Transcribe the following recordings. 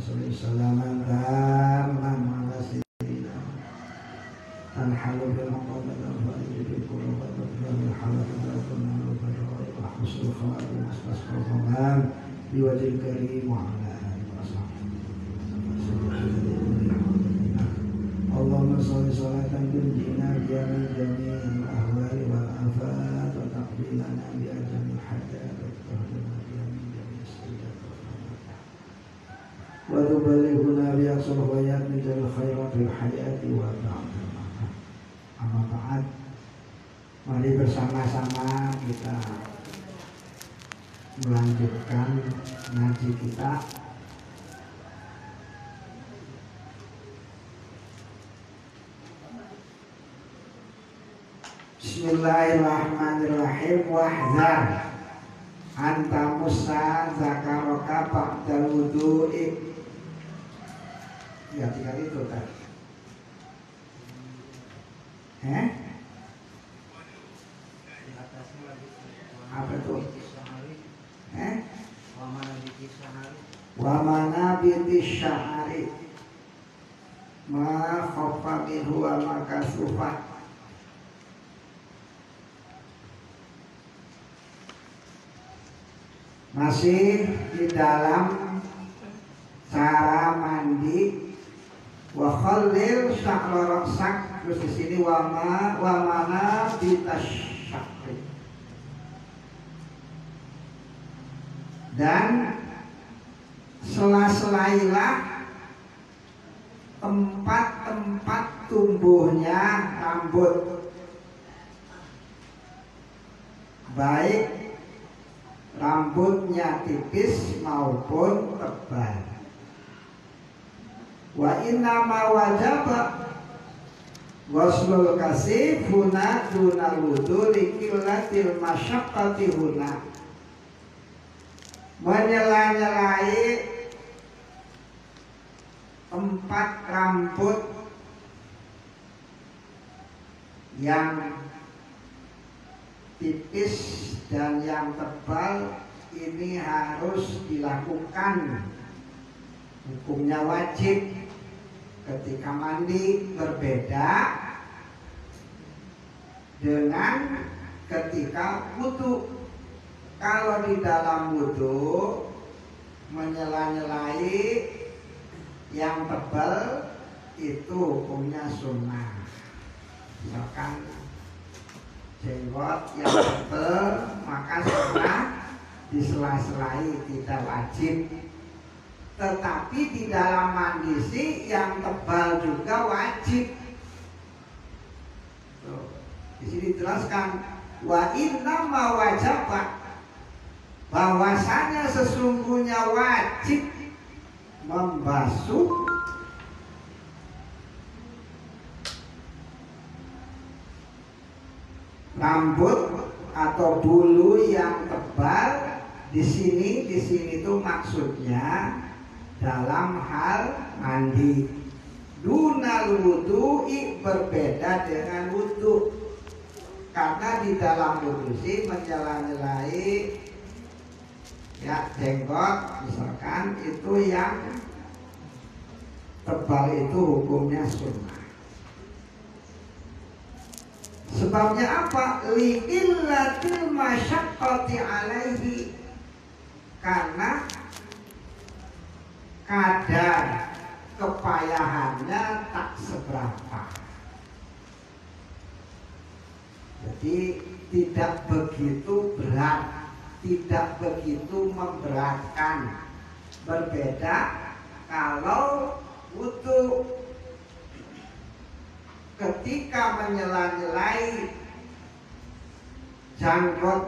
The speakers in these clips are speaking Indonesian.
salaman tamman ala sayyidina tanhalu bil maqamin al-fa'il bil qulub wa bil halal wa husnul khawatim asbasal khamam biwajhil karim wa ala alihi wa sahbihi. Allahumma sholli sholatan tunjina biha min jami'il ahwali wal afat wa taqbilana bi ajamil hajat wa tahdina biha min jami'is sayyi'at wa tuballighuna bi aqsal ghayat min jalil khairatil hayati wa ba'da. Amma ba'd, mari bersama-sama kita melanjutkan ngaji kita. Bismillahirrahmanirrahim. Wahdar anta musa zakaraka ba'dal wudu'i. Ya tinggal itu kan. Apa itu? Wa manabiti syahari ma khaffa minhu wa ma kasufah. Masih di dalam cara mandi. Wa khallil sya'ra ra'sak. Terus di sini wa mana bitasyakri. Dan sela-selailah tempat-tempat tumbuhnya rambut, baik rambutnya tipis maupun tebal. Wa inna ma wajaba ghuslul kasif huna dunal wudu liqillatil masyaqqati huna. Menyela-nyelai tempat rambut yang tipis dan yang tebal ini harus dilakukan. Hukumnya wajib ketika mandi, berbeda dengan ketika wudu. Kalau di dalam wudu menyela-nyelai yang tebal itu hukumnya sunnah. Misalkan jenggot yang tebal maka sunnah disela-selai, tidak wajib. Tetapi di dalam mandi sih yang tebal juga wajib. Tuh, di sini dijelaskan wa inna ma wajaba, bahwasanya sesungguhnya wajib membasuh rambut atau bulu yang tebal. Di sini itu maksudnya dalam hal mandi. Dunal wudu'i, berbeda dengan wudu. Karena di dalam wudu sih menyela-nyelai ya jenggot misalkan itu yang tebal itu hukumnya sunnah. Sebabnya apa? Liqillatil masyaqqati alaihi, karena kadar kepayahannya tak seberapa. Jadi tidak begitu berat, tidak begitu memberatkan. Berbeda kalau wudu, ketika menyela-nyelai jenggot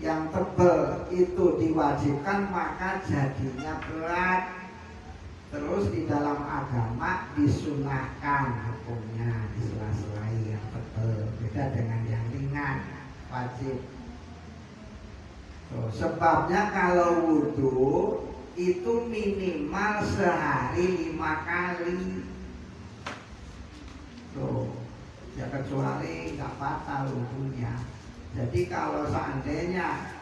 yang tebal itu diwajibkan, maka jadinya berat. Terus di dalam agama disunahkan hukumnya disela-selai yang tebal, beda dengan yang ringan, wajib. Tuh, sebabnya kalau wudu itu minimal sehari 5 kali. Tuh, ya kecuali nggak batal wudunya. Jadi kalau seandainya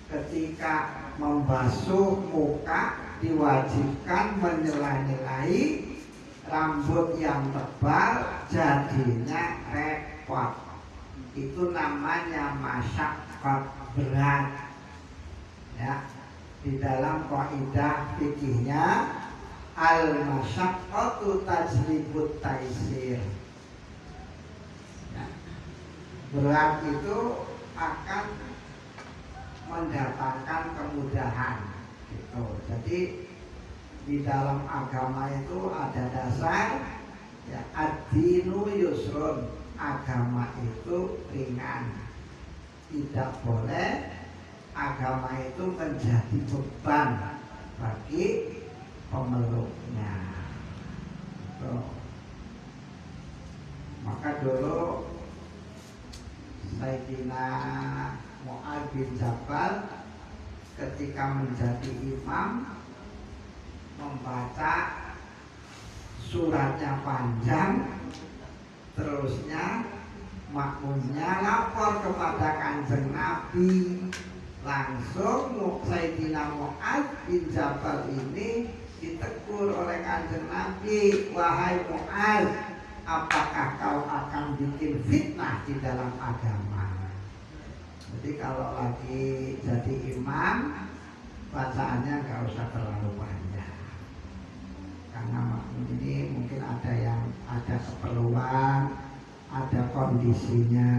ketika membasuh muka diwajibkan menyela-nyelai rambut yang tebal, jadinya repot. Itu namanya masyaqqat, berat. Ya, di dalam kaidah fikihnya al-masyaqqatu tajlibut taisir. Ya, berat itu akan mendatangkan kemudahan gitu. Jadi di dalam agama itu ada dasar ya, ad-dinu yusrun, agama itu ringan. Tidak boleh agama itu menjadi beban bagi pemeluknya. So, maka dulu Sayyidina Mu'adz bin Jabal ketika menjadi imam membaca suratnya panjang, terusnya makmumnya lapor kepada Kanjeng Nabi. Langsung Sayyidina Mu'adz bin Jabal ini ditegur oleh Kanjeng Nabi, wahai Mu'adz, apakah kau akan bikin fitnah di dalam agama? Jadi kalau lagi jadi imam, bacaannya nggak usah terlalu panjang, karena makmum ini mungkin ada yang ada keperluan, ada kondisinya.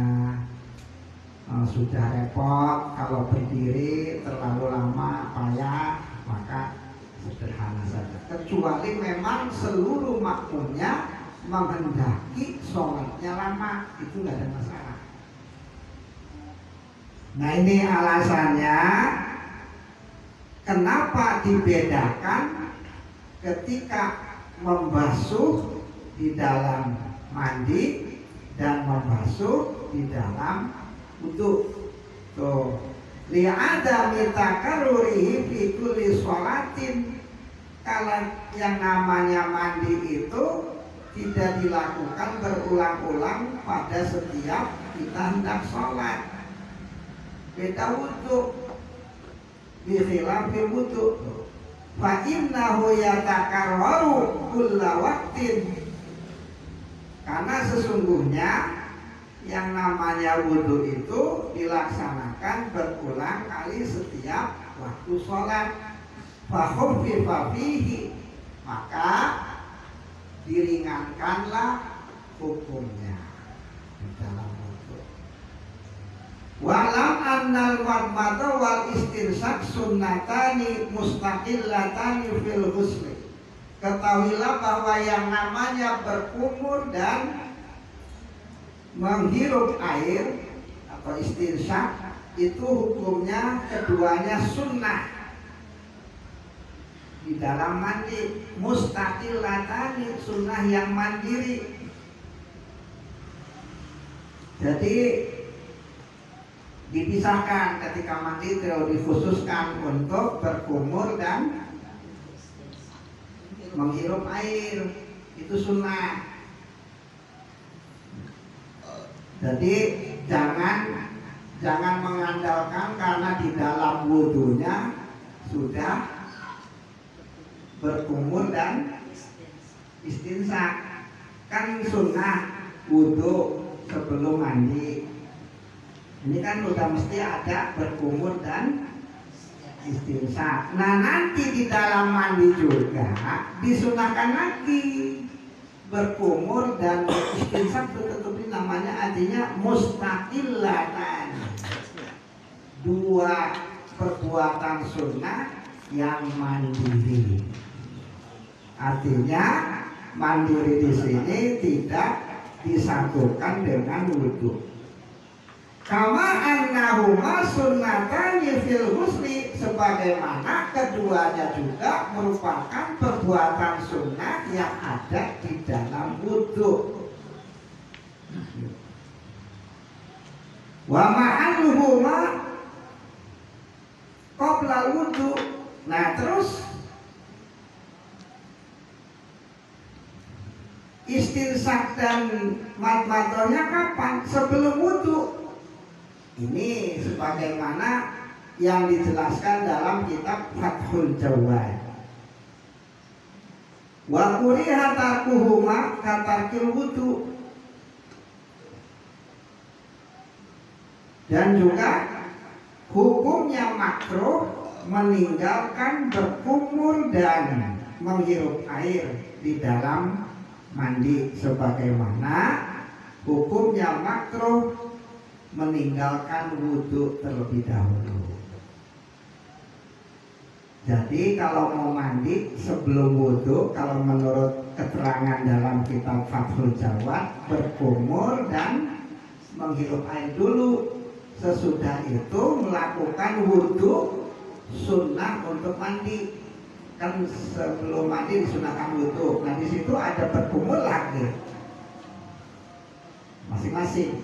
Sudah repot kalau berdiri terlalu lama payah, maka sederhana saja. Kecuali memang seluruh makmumnya menghendaki sholatnya lama, itu nggak ada masalah. Nah, ini alasannya kenapa dibedakan ketika membasuh di dalam mandi dan membasuh di dalam wudu. Tuh, li'ada mitakarrurihi fi kulli sholatin. Kalau yang namanya mandi itu tidak dilakukan berulang-ulang pada setiap kita hendak sholat. Beda wudu, bikhilafil wudu. Fa innahu yatakarraru kulla waqtin. Karena sesungguhnya yang namanya wudu itu dilaksanakan berulang kali setiap waktu sholat. Fa khuffifa fihi, maka diringankanlah hukumnya di dalam wudu. Walam annal wadmata wal istinsak sunnatani mustaqillatani fil ghusli. Ketahuilah bahwa yang namanya berkumur dan menghirup air atau istinsak itu hukumnya keduanya sunnah di dalam mandi, mustaqillatani, sunnah yang mandiri. Jadi dipisahkan ketika mandi, tidak dikhususkan untuk berkumur dan menghirup air, itu sunnah. Jadi jangan mengandalkan karena di dalam wudunya sudah berkumur dan istinsak. Kan sunnah wudu sebelum mandi. Ini kan udah mesti ada berkumur dan istinsak. Nah, nanti di dalam mandi juga disunahkan lagi berkumur dan istinsak, tetapi namanya artinya mustaqillatan. Dua perbuatan sunnah yang mandiri. Artinya mandiri di sini tidak disatukan dengan wudu. Kama annahuma sunnatani fil ghusli, sebagaimana keduanya juga merupakan perbuatan sunnah yang ada di dalam wudu. Wa ma'aluhuma qabla wudu. Nah, terus istinsak dan madmadahnya kapan? Sebelum wudu. Ini sebagaimana yang dijelaskan dalam kitab Fathul Jawad. Wa kuriha tarkuhuma katarkil wudu. Dan juga hukumnya makruh meninggalkan berkumur dan menghirup air di dalam mandi, sebagaimana hukumnya makruh meninggalkan wudhu terlebih dahulu. Jadi kalau mau mandi sebelum wudhu, kalau menurut keterangan dalam kitab Fathul Jawad, berkumur dan menghirup air dulu. Sesudah itu melakukan wudhu sunnah untuk mandi. Kan sebelum mandi disunahkan wudhu. Nah di situ ada berkumur lagi, masing-masing.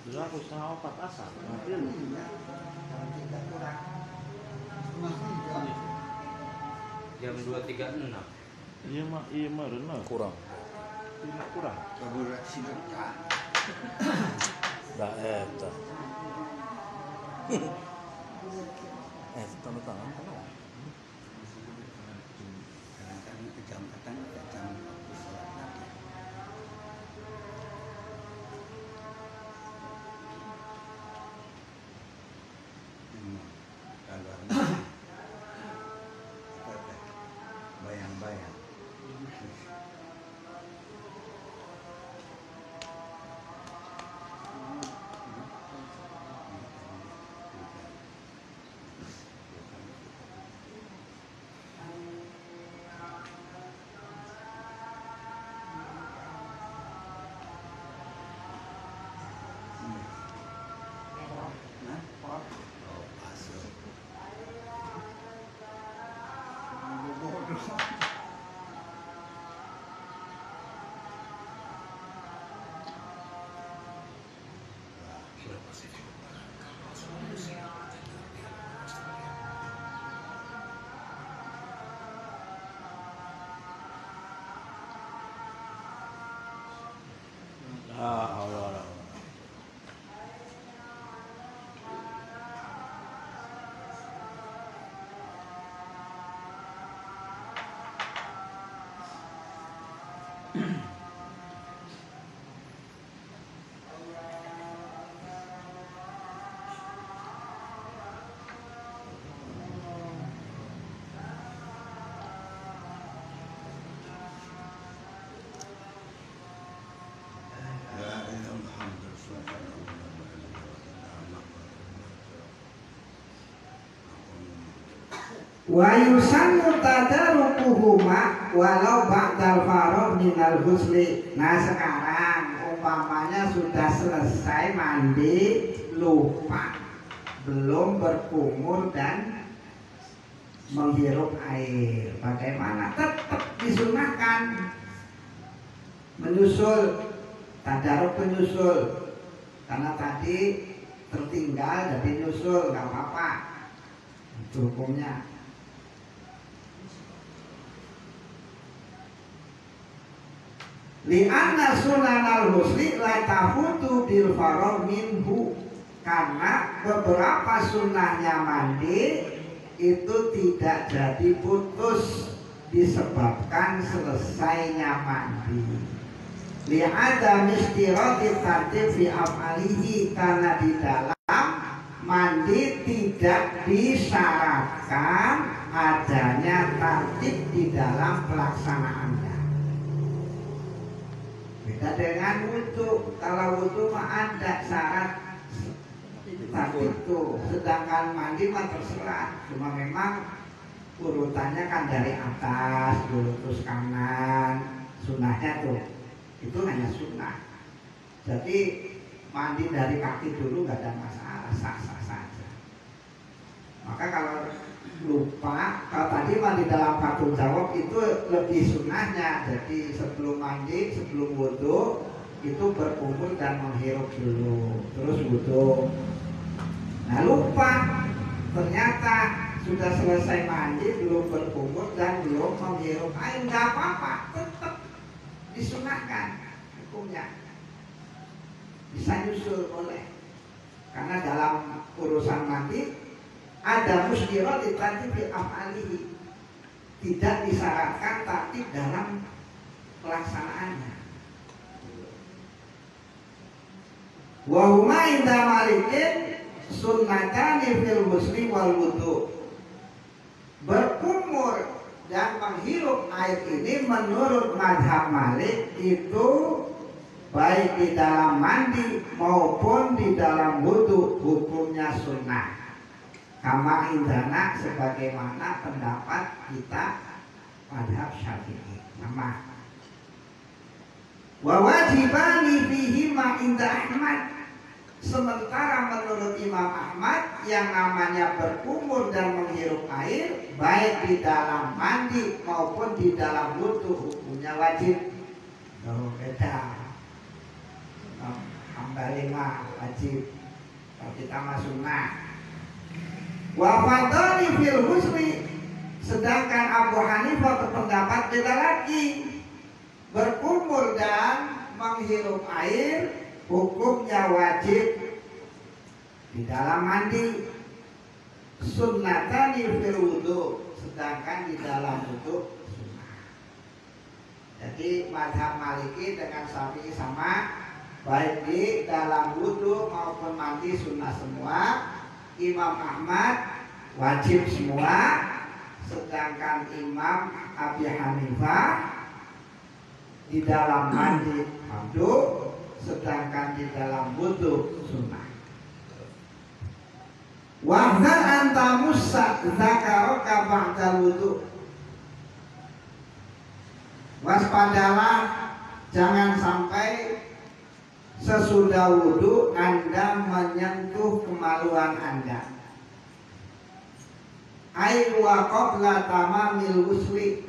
Dulu aku setengah 4 asar. Jam 2.36. Iya mah renang. Kurang. Tidak kurang. Kabur sinaka. Dah eta. Tangan kan. Kadang-kadang kejam-kadang jam sholat lagi. Kalau bayang-bayang. Allah. Wa yusannu tadarukuhuma walau ba'dal faragh minal ghusli. Nah sekarang umpamanya sudah selesai mandi, lupa, belum berkumur dan menghirup air, bagaimana? Tetap disunahkan menyusul, tadaruk menyusul, karena tadi tertinggal jadi nyusul, nggak apa-apa, itu hukumnya. Li'anna sunanal husli la tafutu bil faragh minhu, karena beberapa sunnahnya mandi itu tidak jadi putus disebabkan selesainya mandi. Li'ada mistirati tartib fi af'alihi, karena di dalam mandi tidak disyaratkan adanya tartib di dalam pelaksanaannya. Beda dengan wudhu. Kalau wudhu mah ada syarat tartib tuh, sedangkan mandi mah terserah. Cuma memang urutannya kan dari atas dulu terus kanan, sunnahnya tuh itu hanya sunnah. Jadi mandi dari kaki dulu nggak ada masalah, sah-sah saja. Maka kalau lupa, kalau tadi mandi dalam Fathul Jawad itu lebih sunnahnya. Jadi sebelum mandi, sebelum wudhu itu berkumur dan menghirup dulu, terus wudhu. Nah lupa, ternyata sudah selesai mandi, belum berkumur dan belum menghirup air, nggak apa-apa, tetap disunahkan. hukumnya. Bisa nyusul boleh. Karena dalam urusan mandi ada musyirat ditatibi af'alihi, tidak disyaratkan tapi dalam pelaksanaannya. Wa huma inda malikin sunnatani fil ghusli wal wudu. Berkumur dan menghirup air ini menurut mazhab Malik itu baik di dalam mandi maupun di dalam wudu hukumnya sunnah. Kama indana sebagaimana pendapat kita mazhab Syafi'i. Sama. Wa wajibani fihi ma inda Ahmad. Sementara menurut Imam Ahmad yang namanya berkumur dan menghirup air baik di dalam mandi maupun di dalam wudu hukumnya wajib. Oh, beda. Hambali mah wajib, kalau kita mah sunnah. Wa fadhali fil husni, sedangkan Abu Hanifah berpendapat beda lagi. Berkumur dan menghirup air hukumnya wajib di dalam mandi, sunnatani fil wudu, sedangkan di dalam wudu sunnah. Jadi mazhab Maliki dengan Syafi'i sama, baik di dalam wudu maupun mandi sunnah semua. Imam Ahmad wajib semua, sedangkan Imam Abi Hanifah di dalam mandi fardu, sedangkan di dalam wudu sunnah. Wahdan antamusa zakaraka ba'dal wudu. Waspadalah jangan sampai sesudah wudu Anda menyentuh kemaluan Anda. Ai wa qabla tamamil ghusli.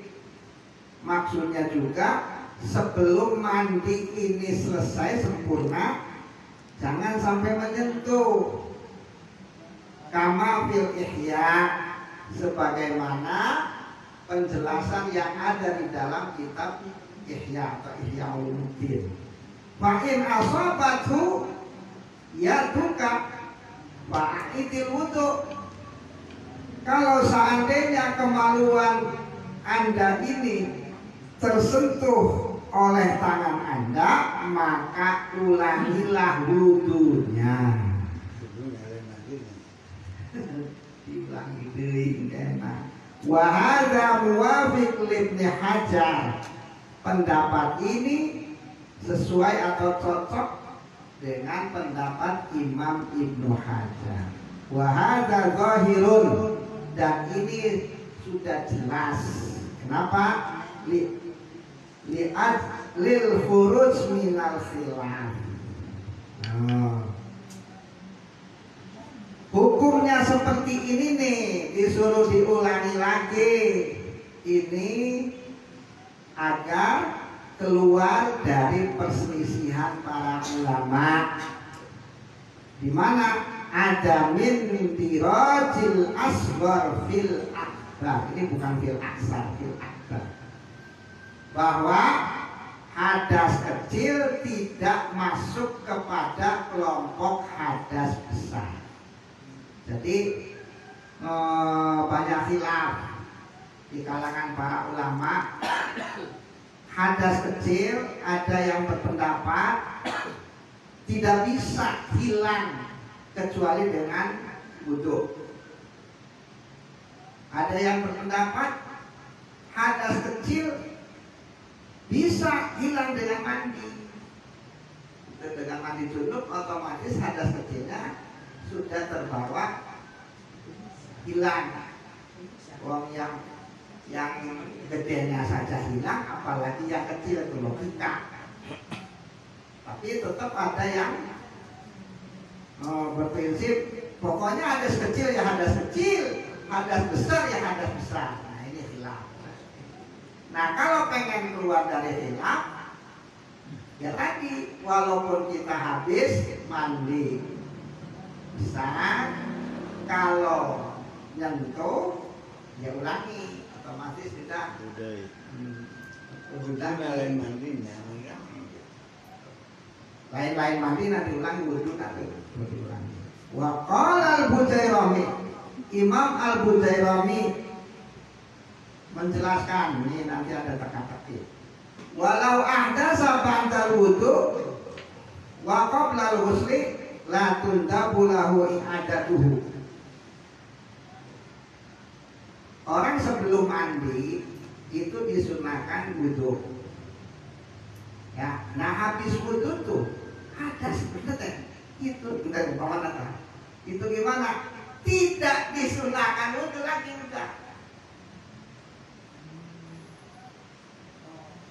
Maksudnya juga sebelum mandi ini selesai sempurna, jangan sampai menyentuh. Kama fil Ihya, sebagaimana penjelasan yang ada di dalam kitab Ihya atau Ihya Ulumuddin. Fa in asabatu yaduka fa'idil wudu. Kalau seandainya kemaluan Anda ini tersentuh oleh tangan Anda, maka ulangilah wudunya. Diulangi deui enak. Wa hadza muwafiq Ibnu Hajar. Pendapat ini sesuai atau cocok dengan pendapat Imam Ibnu Hajar. Wa hadza zahirun, dan ini sudah jelas. Kenapa? Lil furuj minal khilaf. Hukumnya seperti ini nih, disuruh diulangi lagi. Ini agar keluar dari perselisihan para ulama, di mana ada min dirajil asghar fil akbar. Ini bukan fil aksar, fil akbar. Bahwa hadas kecil tidak masuk kepada kelompok hadas besar. Jadi banyak khilaf di kalangan para ulama. Hadas kecil ada yang berpendapat tidak bisa hilang kecuali dengan wudu. Ada yang berpendapat hadas kecil bisa hilang dengan mandi. Dengan mandi junub otomatis hadas kecilnya sudah terbawa hilang. Wong yang gedenya saja hilang, apalagi yang kecil, itu logika. Tapi tetap ada yang berprinsip pokoknya hadas kecil ya hadas kecil, hadas besar ya hadas besar. Nah ini hilang. Nah kalau pengen keluar dari hilang, ya tadi walaupun kita habis mandi besar, kalau nyentuh ya ulangi, otomatis tidak udah lain mandinya Lain-lain mandi nanti ulang wudhu nanti diulangi. Wa qala al-Bujairami, Imam al-Bujairami menjelaskan, ini nanti ada teka-teki. Walau ahdasa ba'dal wudhu wa qabla al-ghusli la tundabu lahu i'adatuhu. Orang sebelum mandi itu disunahkan wudhu. Ya, nah habis wudhu tuh ada sebenarnya itu itu gimana? Tidak disunahkan wudhu lagi udah.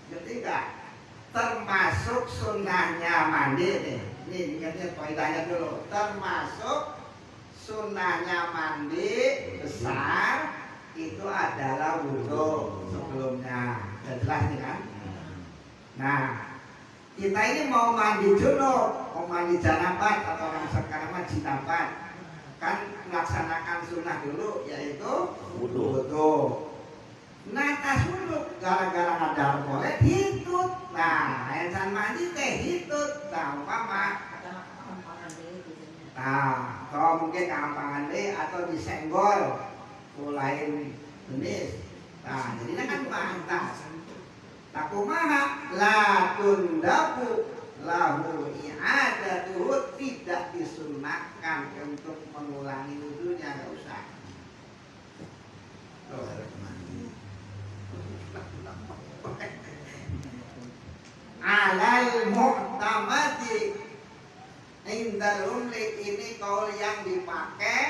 Ketiga, termasuk sunnahnya mandi nih. Ini ingatnya poinnya dulu. Termasuk sunnahnya mandi besar itu adalah wudhu sebelumnya. Sudah jelas nih kan? Nah, kita ini mau mandi junub, mau mandi janabat atau orang sekarang mah jinabat, kan melaksanakan sunnah dulu yaitu wudhu. Nah tas wudhu gara-gara ada boleh hitut. Nah yang mandi teh hitut. Nah umpama kalau mungkin kampangan deh atau disenggol lain jenis. Nah jadi kan pantas. Takumaha la tundabu lahu i'adatuhu, tidak disunahkan untuk mengulangi wudhunya, nggak usah. Alal mu'tamadi indal umli, ini kaul yang dipakai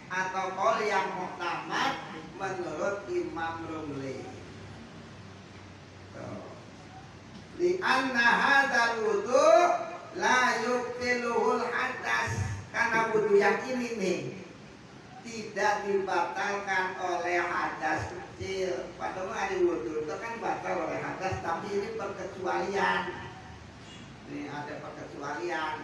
atau kaul yang mu'tamad menurut Imam Rumli. Li anna hadzal wudu la yubtiluhul hadas, karena wudu yang ini nih tidak dibatalkan oleh hadas kecil. Padahal ada wudu itu kan batal oleh hadas, tapi ini perkecualian. Ini ada perkecualian.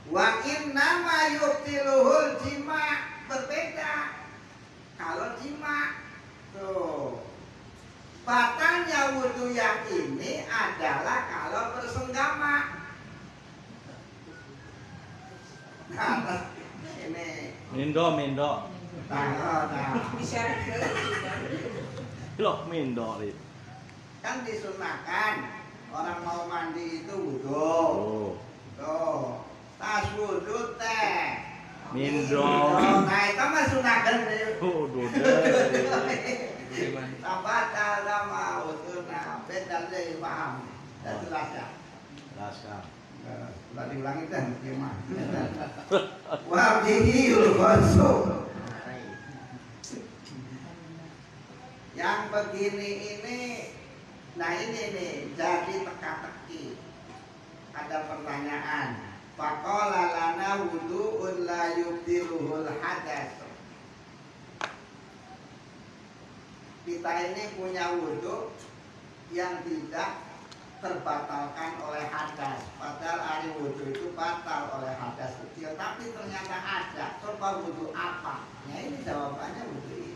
Wa inna ma yubtiluhul jima, berbeda. Kalau jima tuh batalnya wudhu yang ini adalah kalau bersenggama. Nah, ini Mindo. Loh, mindo itu. Kan disunahkan orang mau mandi itu wudhu. Oh. Tuh, tas wudhu teh. Mindo. Nah, itu mah sunahkan deh. Oh, Batal sama wudhu, nah beda deh, paham. Dan jelas ya. Jelas kan. Sudah diulangi kan gimana? Wabihil khusus. Yang begini ini, nah ini nih jadi teka-teki. Ada pertanyaan. Faqala lana wudu'un la yubtiluhul hadas. Kita ini punya wudhu yang tidak terbatalkan oleh hadas. Padahal hari wudhu itu batal oleh hadas kecil, tapi ternyata ada. Coba wudhu apa? Ya ini jawabannya wudhu ini.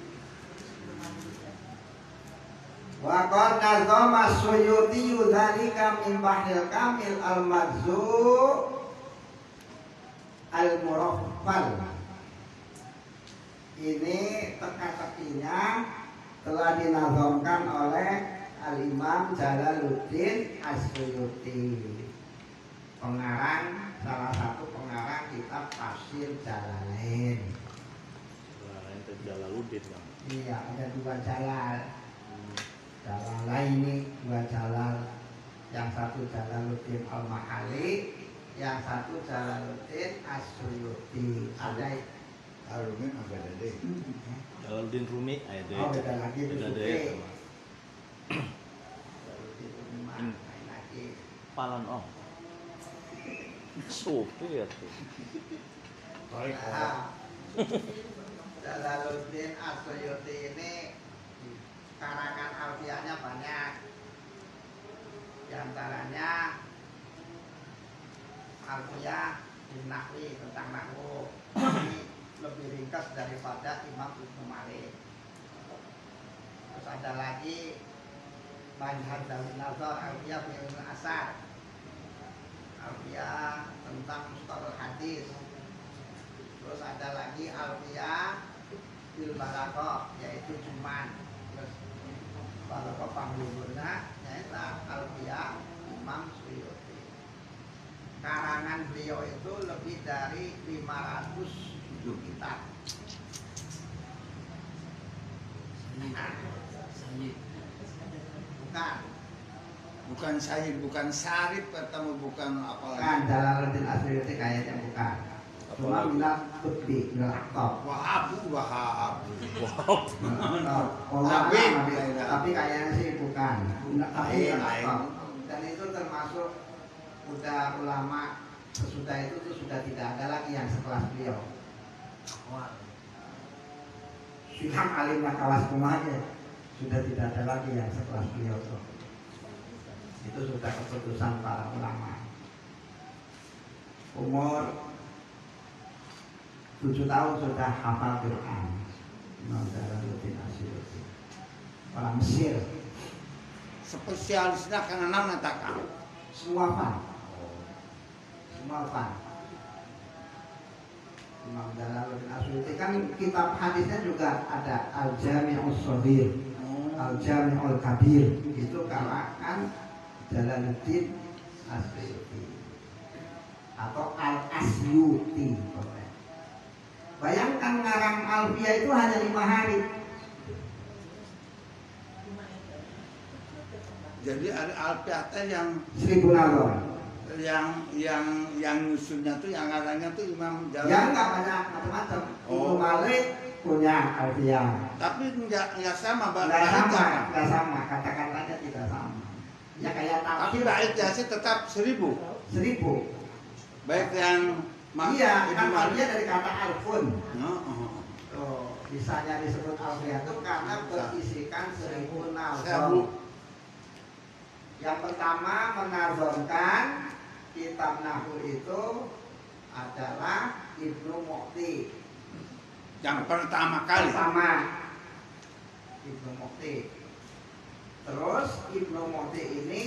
Wa qad nazama Suyuti dzalika min Bahril Kamil al-Madzu al-Muraffal. Ini teka-tekinya telah dinazamkan oleh Al-Imam Jalaluddin As-Suyuti, pengarang, salah satu pengarang kitab Tafsir Jalalain. Jalaluddin kan. Iya, ada dua jalal. Jalalain ini dua jalal. Yang satu Jalaluddin Al-Mahali, yang satu Jalaluddin As-Suyuti. Ada Harumin agak deh. Jalaluddin Rumi ada. Oh, beda lagi Beda deh. Palan om. Supir tuh. Jalaluddin As-Suyuti ini karangan alfiahnya banyak. Di antaranya alfiah bin Nahwi tentang nahwu. Ini lebih ringkas daripada Imam Ibnu Malik. Terus ada lagi Manhaj dalam nazar Alfiyah punya Ibnu Asar, Alfiyah tentang mustalah hadis. Terus ada lagi Alfiyah fil balaghah, yaitu cuman. Terus balaghah pangguluna yaitu Alfiyah Imam Suyuti. Karangan beliau itu lebih dari 500 kitab. Bukan Sayyid, bukan Syarif atau bukan apa lagi? Bukan, Jalaluddin Asyuyuti kayaknya bukan. Cuma minat Qutbi, minat top. Wahab. Tapi kayaknya sih bukan. Tapi top. Dan itu termasuk udah ulama sesudah itu tuh sudah tidak ada lagi yang sekelas beliau. Syiham alim kawas kumahnya sudah tidak ada lagi yang sekelas beliau tuh. Itu sudah keputusan para ulama. Umur 7 tahun sudah hafal Quran. Imam Jalaluddin Asyuyuti, orang Mesir. Spesialisnya karena nama takkan. Semua fan. Imam Jalaluddin Asyuyuti kan kitab hadisnya juga ada Al-Jami'us Shaghir, Al-Jami'ul Kabir. Itu karangan Jalaluddin Asyuyuti atau Al-Asyuti. Bayangkan ngarang Alfiyah itu hanya 5 hari. Jadi ada Alfiyah yang 1000 nazar. Yang nyusunnya tuh yang ngarangnya tuh Imam Jalaluddin. Ya enggak banyak macam-macam. Ibnu Malik punya Alfiyah. Tapi enggak sama, Bang. Enggak sama, kata-katanya tidak sama. Ya kayak tapi bait Yasin tetap 1000. Baik yang iya, kan Alfiyah dari kata alfun. Oh. Bisanya disebut Alfiyah itu karena berisikan 1000 nazar. Yang pertama menazamkan kitab Nahwu itu adalah Ibnu Mu'ti. Yang pertama kali. Ibnu Mu'ti. Terus Ibnu Mu'ti ini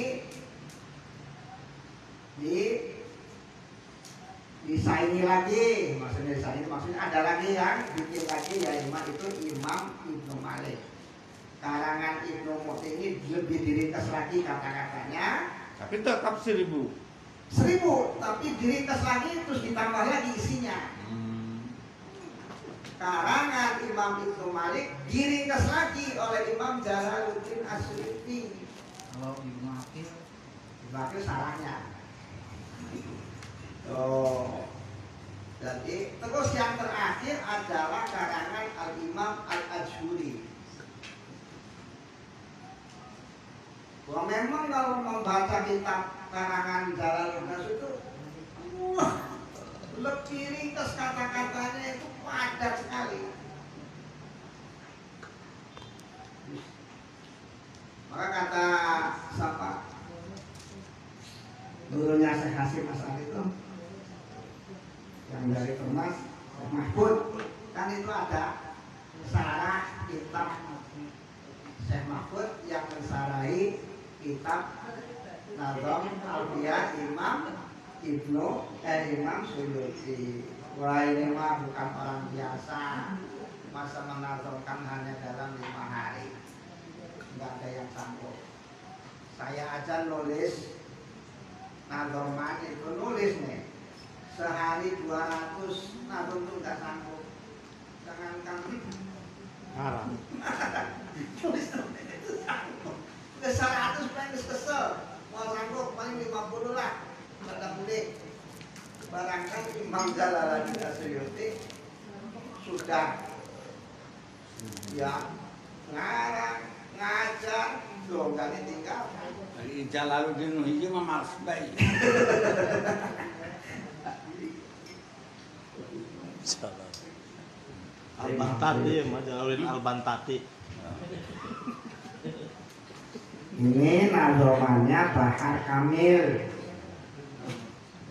disaingi lagi, maksudnya ada lagi yang bikin lagi, ya itu Imam Ibnu Malik. Karangan Ibnu Mu'ti ini lebih diringkas lagi kata-katanya. Tapi tetap 1000, tapi diringkas lagi terus ditambah lagi isinya. Karangan Imam Ibnu Malik diringkas lagi oleh Imam Jalaluddin Asyuyuti. Kalau Ibnu Akil salahnya. Jadi terus yang terakhir adalah karangan Al-Imam Al-Ajuri. Wah, memang kalau membaca kitab karangan Jalaluddin itu lebih ringkas, kata-katanya itu padat sekali. Maka kata siapa? Gurunya Syekh Hasyim Asy'ari itu yang dari Kemas, Mahfud, kan itu ada syarah kitab Syekh Mahfud yang mensarahi kitab Nazam Alfiyah Imam Suyuti. Wah, ini mah bukan orang biasa, masa menazamkan hanya dalam 5 hari, nggak ada yang sanggup. Saya aja nulis nazaman itu nulis nih sehari 200 nazam itu nggak sanggup. Jangankan haram. tulis itu sanggup. Ke 100 paling kesel, mau sanggup paling 50 lah. Pada boleh. Barangkali Imam Jalaluddin Asyuyuti sudah ya ngarang, ngajar, belum kali tinggal. Jalaluddin hiji mah males bae. Al-Bantati, Jalaluddin Al-Bantati. Ini nazomannya Bahar Kamil.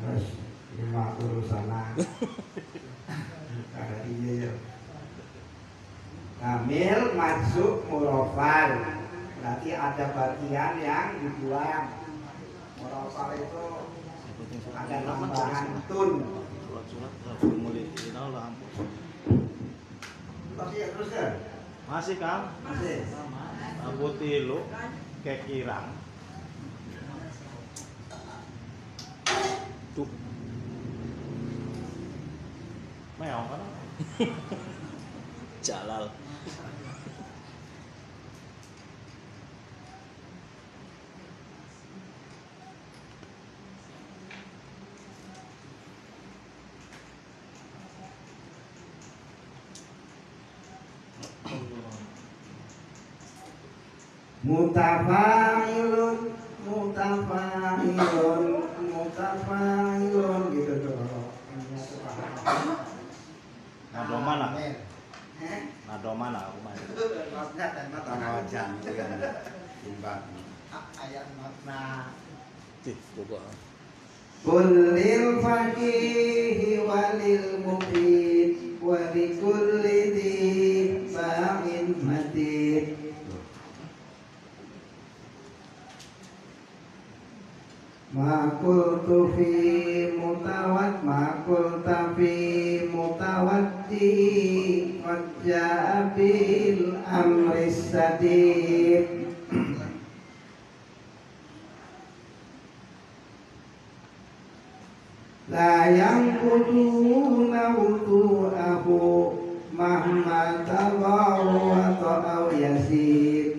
Terus lima urusan ada dia. Kamil masuk Murofal. Berarti ada bagian yang dibuang. Merosal itu ada tambahan tun. Surat-surat nggak mulai final lah ampun. Masih ya terus kan? Masih Kang? Masih. Aku tilu kekirang. Tuh. Meong kan? Jalal. Mutafailun, mutafailun, mutafailun gitu tuh. Nado mana? Eh? Nado mana aku main? Makna dan makna. Tanah wajan itu kan timbang. Ayat makna. Cih, pokok. Kullil faqihi walil mufid wa likulli dhi ba'in matid. Ma qultu fi mutawaddi qad ja'a bil amri sadid. La yanquduna wudu'ahu mahma tadawwata aw yasir.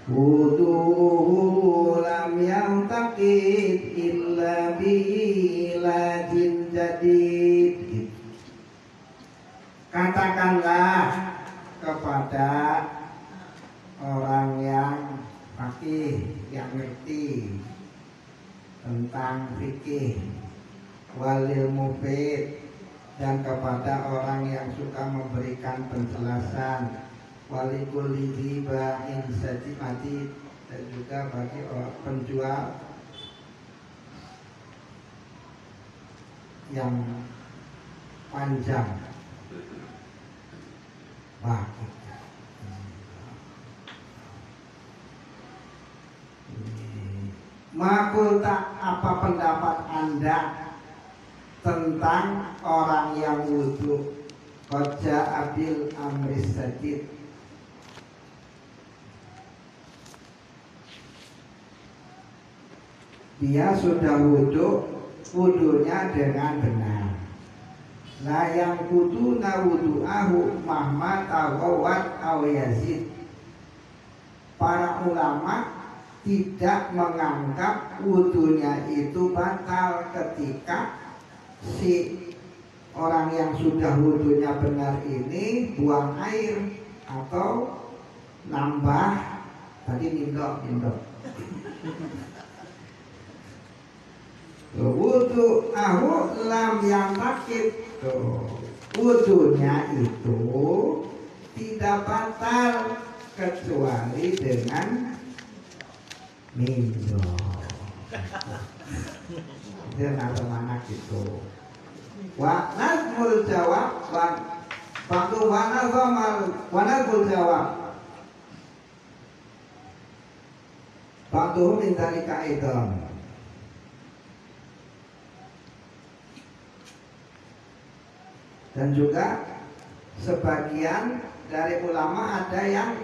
Wudu'uhu lam yantaqid illa bilajin jadid. Katakanlah kepada orang yang faqih, yang ngerti tentang fikih, walil mufid, dan kepada orang yang suka memberikan penjelasan, walikul lidhiba'in sajimati, dan juga bagi orang penjual yang panjang bagi. Makulta, apa pendapat Anda tentang orang yang wudhu koja abil amris sadid? Dia sudah wudhunya dengan benar. La yang kuduna wudhu'ahu mahma tawawat aw yazid. Para ulama tidak menganggap wudhunya itu batal ketika si orang yang sudah wudhunya benar ini buang air atau nambah tadi nindok. Wudhu ahu lam yang takit. Wudhunya itu tidak batal kecuali dengan nindok. Dia nggak mana gitu. Wa nazmul jawab waktu wanazmul jawab waktu minta nikah itu. Dan juga sebagian dari ulama ada yang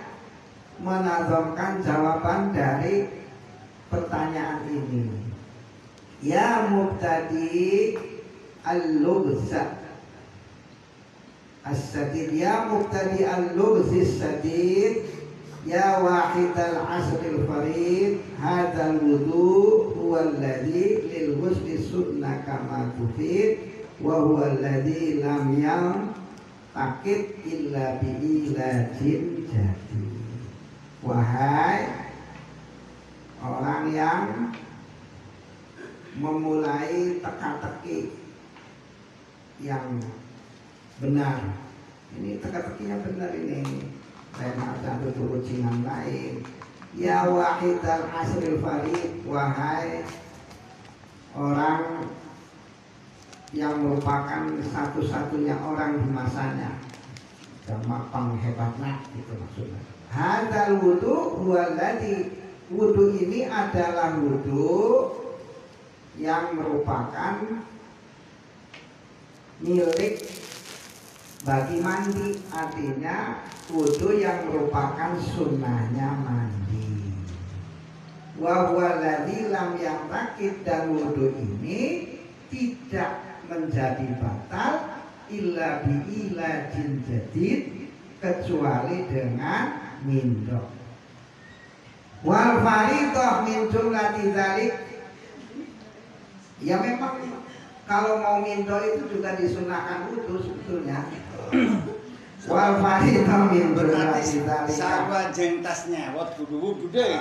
menazamkan jawaban dari pertanyaan ini. Ya mubtadi al-lubsa as-sadid, ya mubtadi al-lubsi as-sadid, ya wahid al-asril farid, hadzal wudu huwa alladhi lil ghusli sunnah kama tufid wa huwa alladhi lam yantaqid illa bi ilajin jadi. Wahai orang yang memulai teka-teki yang benar, ini teka-tekinya benar ini, saya ada turunan lain. Ya wahid al-asril farid, wahai orang yang merupakan satu-satunya orang di masanya. sama penghebatnya itu maksudnya. Hadzal wudu huwallazi, wudu ini adalah wudu yang merupakan milik bagi mandi, artinya wudu yang merupakan sunnahnya mandi. Wa huwallazi lam yaqtaqid, dan wudu ini tidak menjadi batal illa bi ilajin jadid, kecuali dengan mindok. Wal faridah min jumlati dzalik, ya memang kalau mau mindok itu juga disunahkan wudu sebetulnya. Wal faridah min jumlati dzalik, sarwa jentasnya wat kudu deh.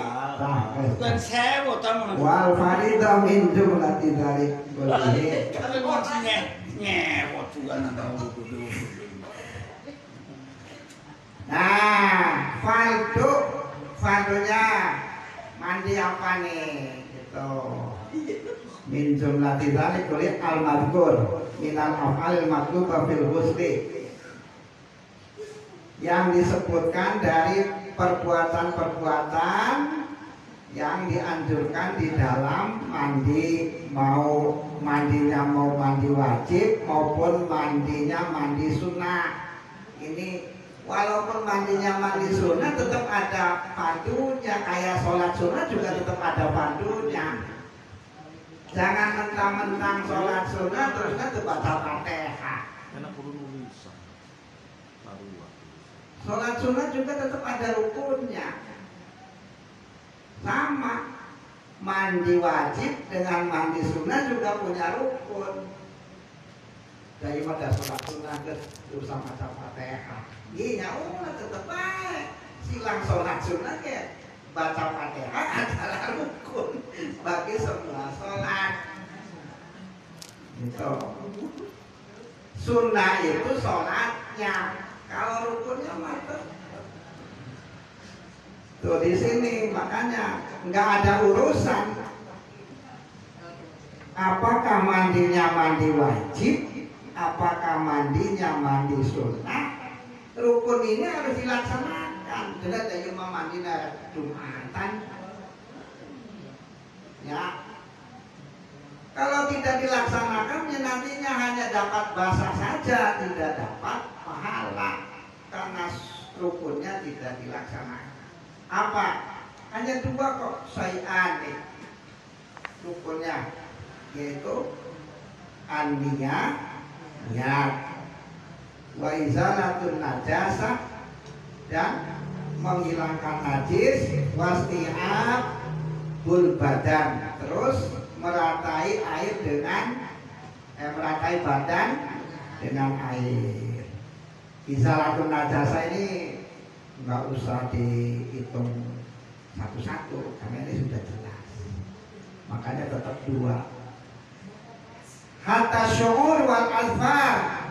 Bukan sewa tamu. wal faridah min jumlati dzalik boleh. Kalau maksudnya nyewot juga nanda kudu. Nah, fardunya mandi apa nih? Gitu. Min jumlati dzalik kulit al-madhkur minal af'al matlubah fil ghusli, yang disebutkan dari perbuatan-perbuatan yang dianjurkan di dalam mandi, mau mandi wajib maupun mandinya mandi sunnah. Ini walaupun mandinya mandi sunnah tetap ada pandunya, kayak sholat sunnah juga tetap ada pandunya. Jangan mentang-mentang sholat sunnah terus kan baca Fatihah. Enak perlu nulisan. Sholat sunnah juga tetap ada rukunnya. Sama, mandi wajib dengan mandi sunnah juga punya rukun. Daripada sholat sunnah ke urusan baca Fatihah, iya tetap baik. Silang sholat sunnah ke baca Fatihah adalah rukun bagi semua sholat. Itu sunnah itu sholatnya, kalau rukunnya mantap. Tuh di sini makanya nggak ada urusan apakah mandinya mandi wajib, apakah mandinya mandi sunnah. Rukun ini harus dilaksanakan. Tidak ada yang mandi Jumatan. Ya, kalau tidak dilaksanakan, ya nantinya hanya dapat basah saja, tidak dapat pahala karena rukunnya tidak dilaksanakan. Apa? Hanya dua kok syai'an rukunnya, yaitu an-niyah, niat, wa izalatun najasah, dan menghilangkan najis, wasti'ab bul badan, terus meratai air dengan meratai badan dengan air. Izalatun najasah ini nggak usah dihitung satu-satu karena ini sudah jelas, makanya tetap dua. Hatta syu'ur wal azfar,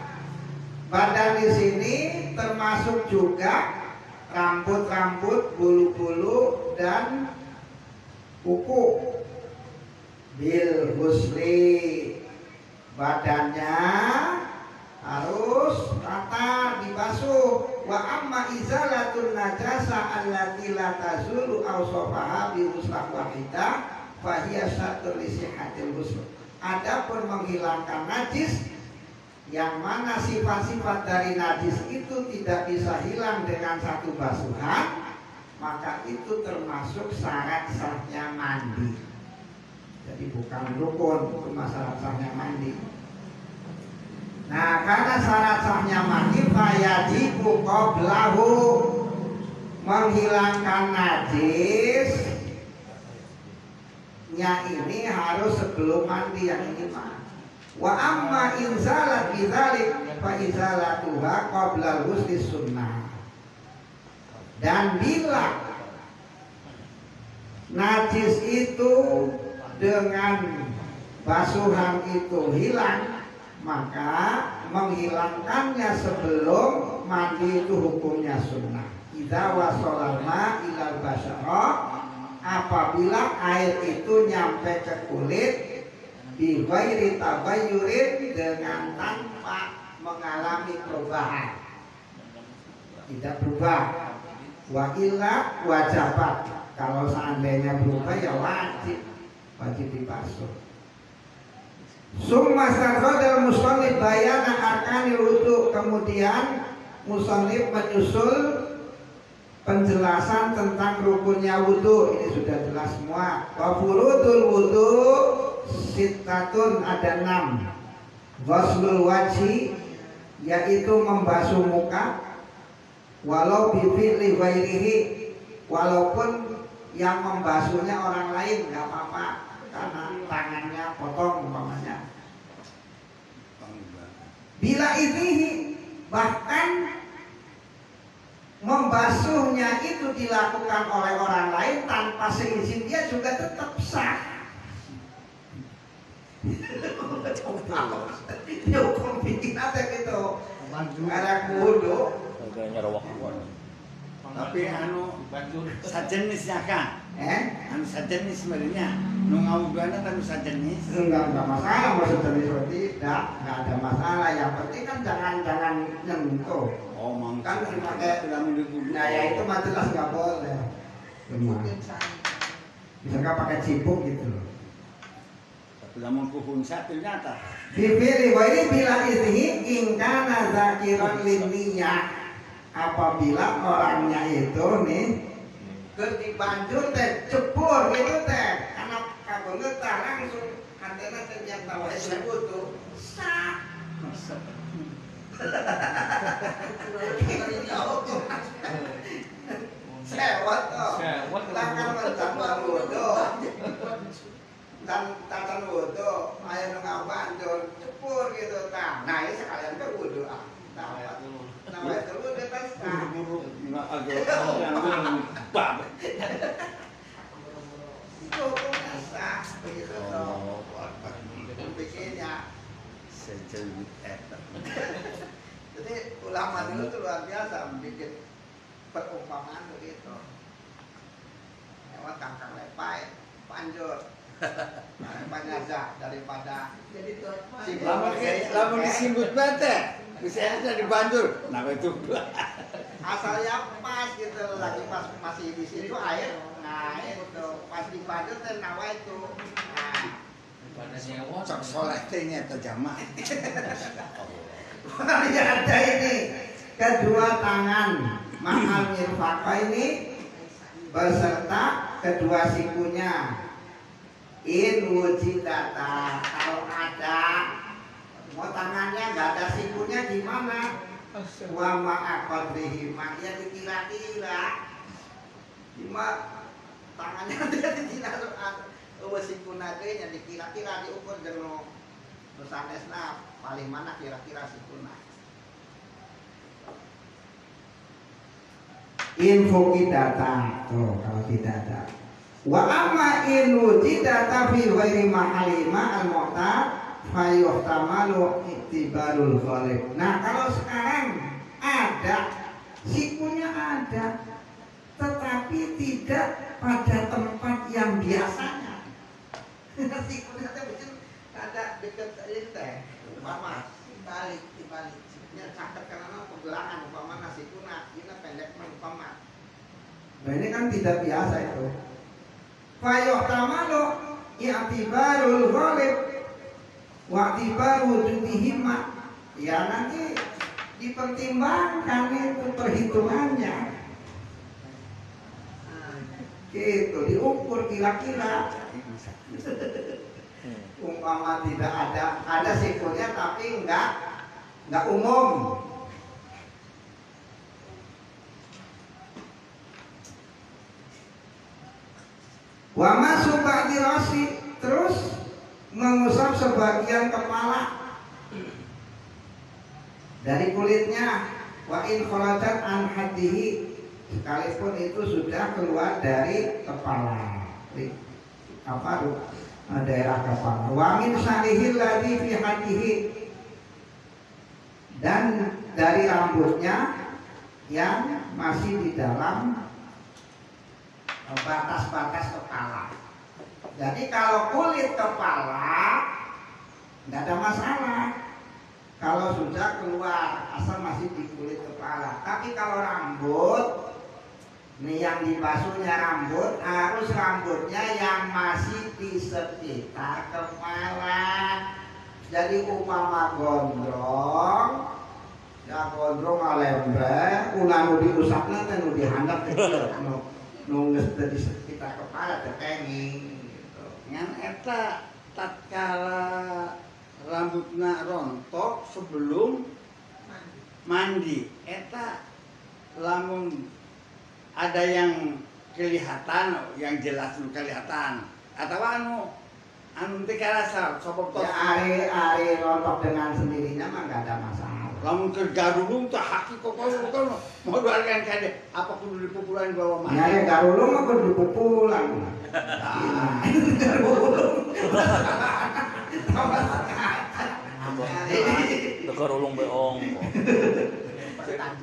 badan di sini termasuk juga rambut-rambut, bulu-bulu dan kuku. Bil ghusli, badannya harus rata dibasuh. Wa amma izalatun najasa allati la tazulu awsafaha bi ghuslah wahidah fa hiya syatrul li sihhatil ghusl. Adapun menghilangkan najis yang mana sifat-sifat dari najis itu tidak bisa hilang dengan satu basuhan, maka itu termasuk syarat sahnya mandi. Jadi bukan rukun, itu syarat sahnya mandi. Nah, karena syarat sahnya mandi fayajibu qablahu, menghilangkan najisnya ini harus sebelum mandi, yang ini mah. Wa amma inzalat bidzalik fa izalatuha qabla ghusli sunnah. Dan bila najis itu dengan basuhan itu hilang, maka menghilangkannya sebelum mandi itu hukumnya sunnah. Idza wasalal ma ilal basyara, apabila air itu nyampe ke kulit bi ghairi tabayyurin, dengan tanpa mengalami perubahan. tidak berubah. Wa illa wajabat. Kalau seandainya berubah ya wajib dibasuh. Summa sarradal musannif bayana arkanil wudu. Kemudian musannif menyusul penjelasan tentang rukunnya wudu. Ini sudah jelas semua. Wa furudul wudu sittatun, ada 6. Ghuslul wajhi, yaitu membasuh muka, walau bifi'li ghairihi, walaupun yang membasuhnya orang lain nggak apa-apa karena tangannya potong umpamanya. Bila ini bahkan membasuhnya itu dilakukan oleh orang lain tanpa seizin dia juga tetap sah. Dia hukum bikin apa gitu? Ada kudu. Tapi anu sajenisnya kan? Anu sajenis sebenarnya. Nu ngawudana kan sajenis. Enggak masalah maksudnya seperti tidak ada masalah. Yang penting kan jangan nyentuh. Oh, Kan dipakai nah ya itu mah jelas nggak boleh. Misalkan pakai cipuk gitu loh. Lamun kuhun satu nyata. Bibiri wa ini bila izhi ingkana zakiran linniyah. Apabila orangnya itu nih dibanjur teh cepur gitu teh karena kagak tah langsung antena terjang tawa sebut tuh sak sewat tuh takkan mencampur wudu dan tatan wudu ayo ngabanjur cepur gitu tah nah ini sekalian ke wudu namanya dulu dia kan Buru-buru nggak agak yang bab. Itu sah begitu toh. Bikinnya Sejauh eta. jadi ulama dulu tuh luar biasa bikin perumpamaan begitu. Lewat kangkang lepai, panjur, banyak aja daripada jadi Lamun disinggut bete. Bisa aja dibanjur. Nah itu. asalnya pas gitu lagi pas masih di situ air ngair tuh pas dibanjur teh nawa itu. Nah, Cok soleh tehnya terjamah. ya ada ini kedua tangan mahal mirfaqah ini beserta kedua sikunya. In wujidata, kalau ada mau tangannya nggak ada sikunya gimana? Wa ma'aqadrihi, maknya dikira-kira gimana tangannya dia dikira sikuna teh nya dikira-kira diukur jeung sanesna paling mana kira-kira sikuna. Info data tuh kalau tidak ada. Wa amma in wujidata fi ghairi mahalima al-mu'tad fa yuhtamalu ittibarul ghalib. Nah, kalau sekarang ada sikunya ada tetapi tidak pada tempat yang biasanya. Sikunya teh bikin ada dekat ini teh. Umpama dibalik. Nya caket karena pegelangan umpama sikuna, ini pendek umpama. Nah, ini kan tidak biasa itu. Fayuhtamalu i'tibarul ghalib wa i'tibaru wujudihima. Ya nanti dipertimbangkan itu perhitungannya. Gitu diukur kira-kira. Umpama tidak ada sikunya tapi enggak umum. Wa masuk ba'di rasi, terus mengusap sebagian kepala dari kulitnya. Wa in kharajat an hadihi, sekalipun itu sudah keluar dari kepala, daerah kepala. Wa min syarihil ladzi fi hadihi, dan dari rambutnya yang masih di dalam batas-batas kepala. Jadi kalau kulit kepala nggak ada masalah. Kalau sudah keluar asal masih di kulit kepala. Tapi kalau rambut basuhnya rambut harus rambutnya yang masih di sekitar kepala. Jadi umpama gondrong, ya gondrong ngalembe, ulah nu diusapna teh nu dihandap teh nu geus di sekitar kepala teh kenging gitu. Ngan eta tatkala rambutna rontok sebelum mandi, eta lamun ada yang kelihatan, yang jelas nu kelihatan, atau anu teh karasa sobok tos. Ya ari rontok dengan sendirinya mah enggak ada masalah. Lamun ke garulung teh haki kok mau doakan kade apa kudu dipupulan bawa mandi. Ya garulung mah kudu dipupulan. Garulung beong.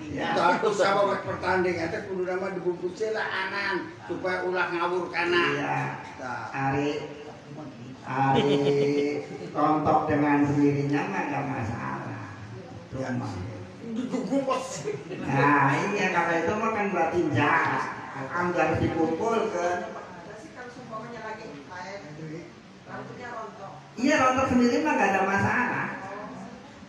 Terus sama pertandingan teh kudu nama dibungkus lah anan supaya ulah ngawur kana. Iya. Ari rontok dengan sendirinya mah enggak masalah. Cuma. Nah, iya kalau itu mah kan berarti jarak. Kan harus dikumpulkan. Iya rontok sendiri mah enggak ada masalah.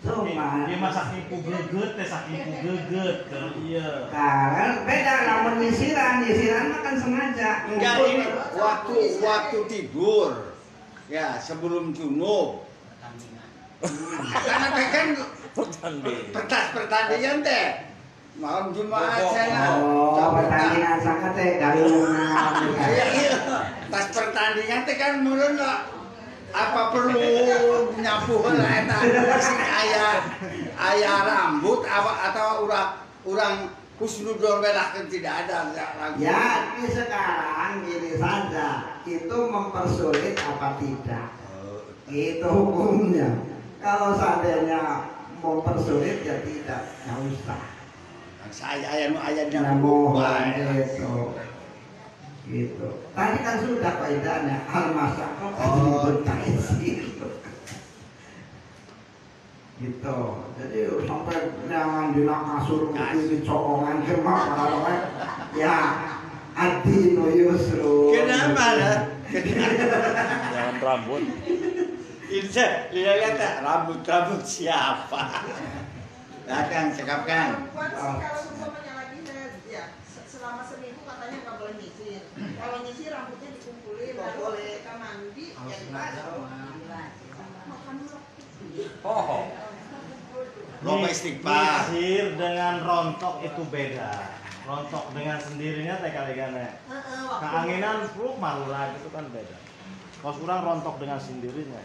Cuma dia masak iku geget teh sak iku geget ke iya. Nah, beda lamun nyisiran mah kan sengaja. Enggak ini waktu tidur. Ya, sebelum junub. Karena kan pertandingan teh malam Jumat saya. Oh, pertandingan sangat teh galungan. Iya. Pas pertandingan teh kan mulun apa perlu nyapu heula eta sing aya rambut atau urang husnudon belahkeun tidak ada lagi. Ya, ini sekarang gini saja, itu mempersulit apa tidak? Itu hukumnya. Kalau seandainya mempersulit ya tidak, nggak usah. Saya ayatnya mohon gitu. Tadi kan sudah kaidahnya al-masyaqqah tajlibut taysir. Gitu. Jadi sampai jangan dina kasur di cokongan kemak kalau ya adinu yusru. Kenapa lah? Jangan rambut. Lihat rambut siapa? Datang cekapkan. Kalau umpamanya lagi ya selama seminggu katanya nggak boleh nyisir. Kalau nyisir rambutnya dikumpulin, lalu ketika mandi ya dibasuh. Makan dulu. Lomba istighfar. Nyisir dengan rontok itu beda. Rontok dengan sendirinya teh kaligana. Keanginan fluk malulah itu kan beda. Kalau kurang rontok dengan sendirinya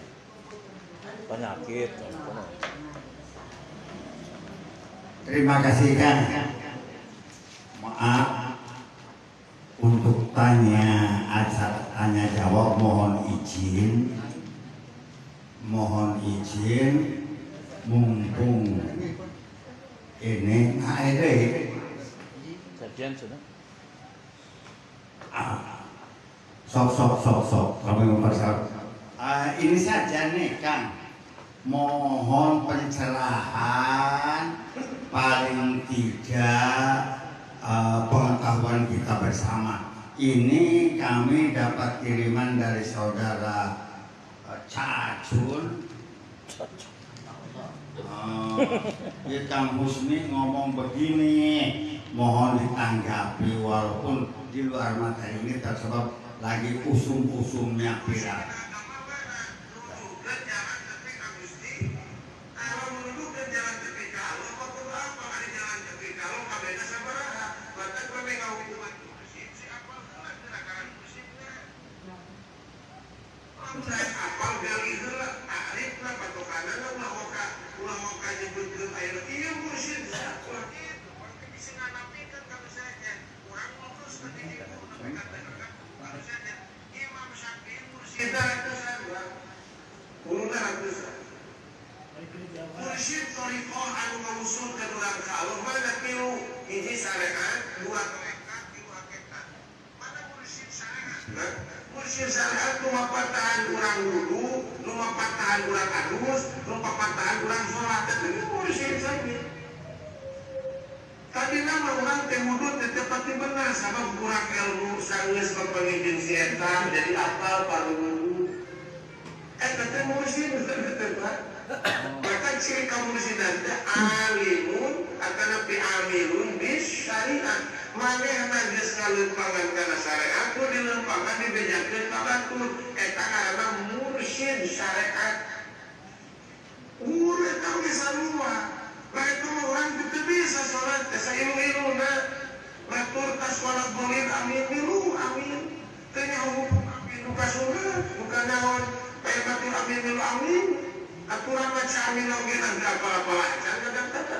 penyakit. Terima kasih Kang. Maaf untuk tanya jawab mohon izin mumpung ini Sajian sudah. Sok kami mempersiapkan. Ini saja nih Kang, mohon pencerahan paling tidak pengetahuan kita bersama. Ini kami dapat kiriman dari saudara Cacun. Ya Kang Husni ngomong begini, mohon ditanggapi walaupun di luar materi ini tersebab lagi usum-usumnya viral. Mursyid Torikoh anu mengusulkan ulang kalau mana pilu hiji sarehan dua komentar pilu hakikat mana mursyid sarehan mursyid sarehan nu mapatahan urang wudu nu mapatahan urang adus nu mapatahan urang sholat itu mursyid saja Tadi nama orang teh wudhu teh tepati benar sama kurang ilmu sanggeus kepengin si eta jadi apal paru wudhu. Eta teh mursid teh Pak. Maka ciri kamursidan teh alimun atanapi amilun bis syariat. Manehna geus ngalempangan kana syariat nu dilempangan dibejakeun ka batur. Eta ngaranna mursyid syariat. Urang tau geus sarua. Nah itu orang itu bisa sholat, saya ilu-iluna batur tas sholat boleh amin milu, amin tanya hukum amin, buka sholat, buka naon kayak batur amin milu, amin aturan baca amin lagi nanti apa-apa jangan kata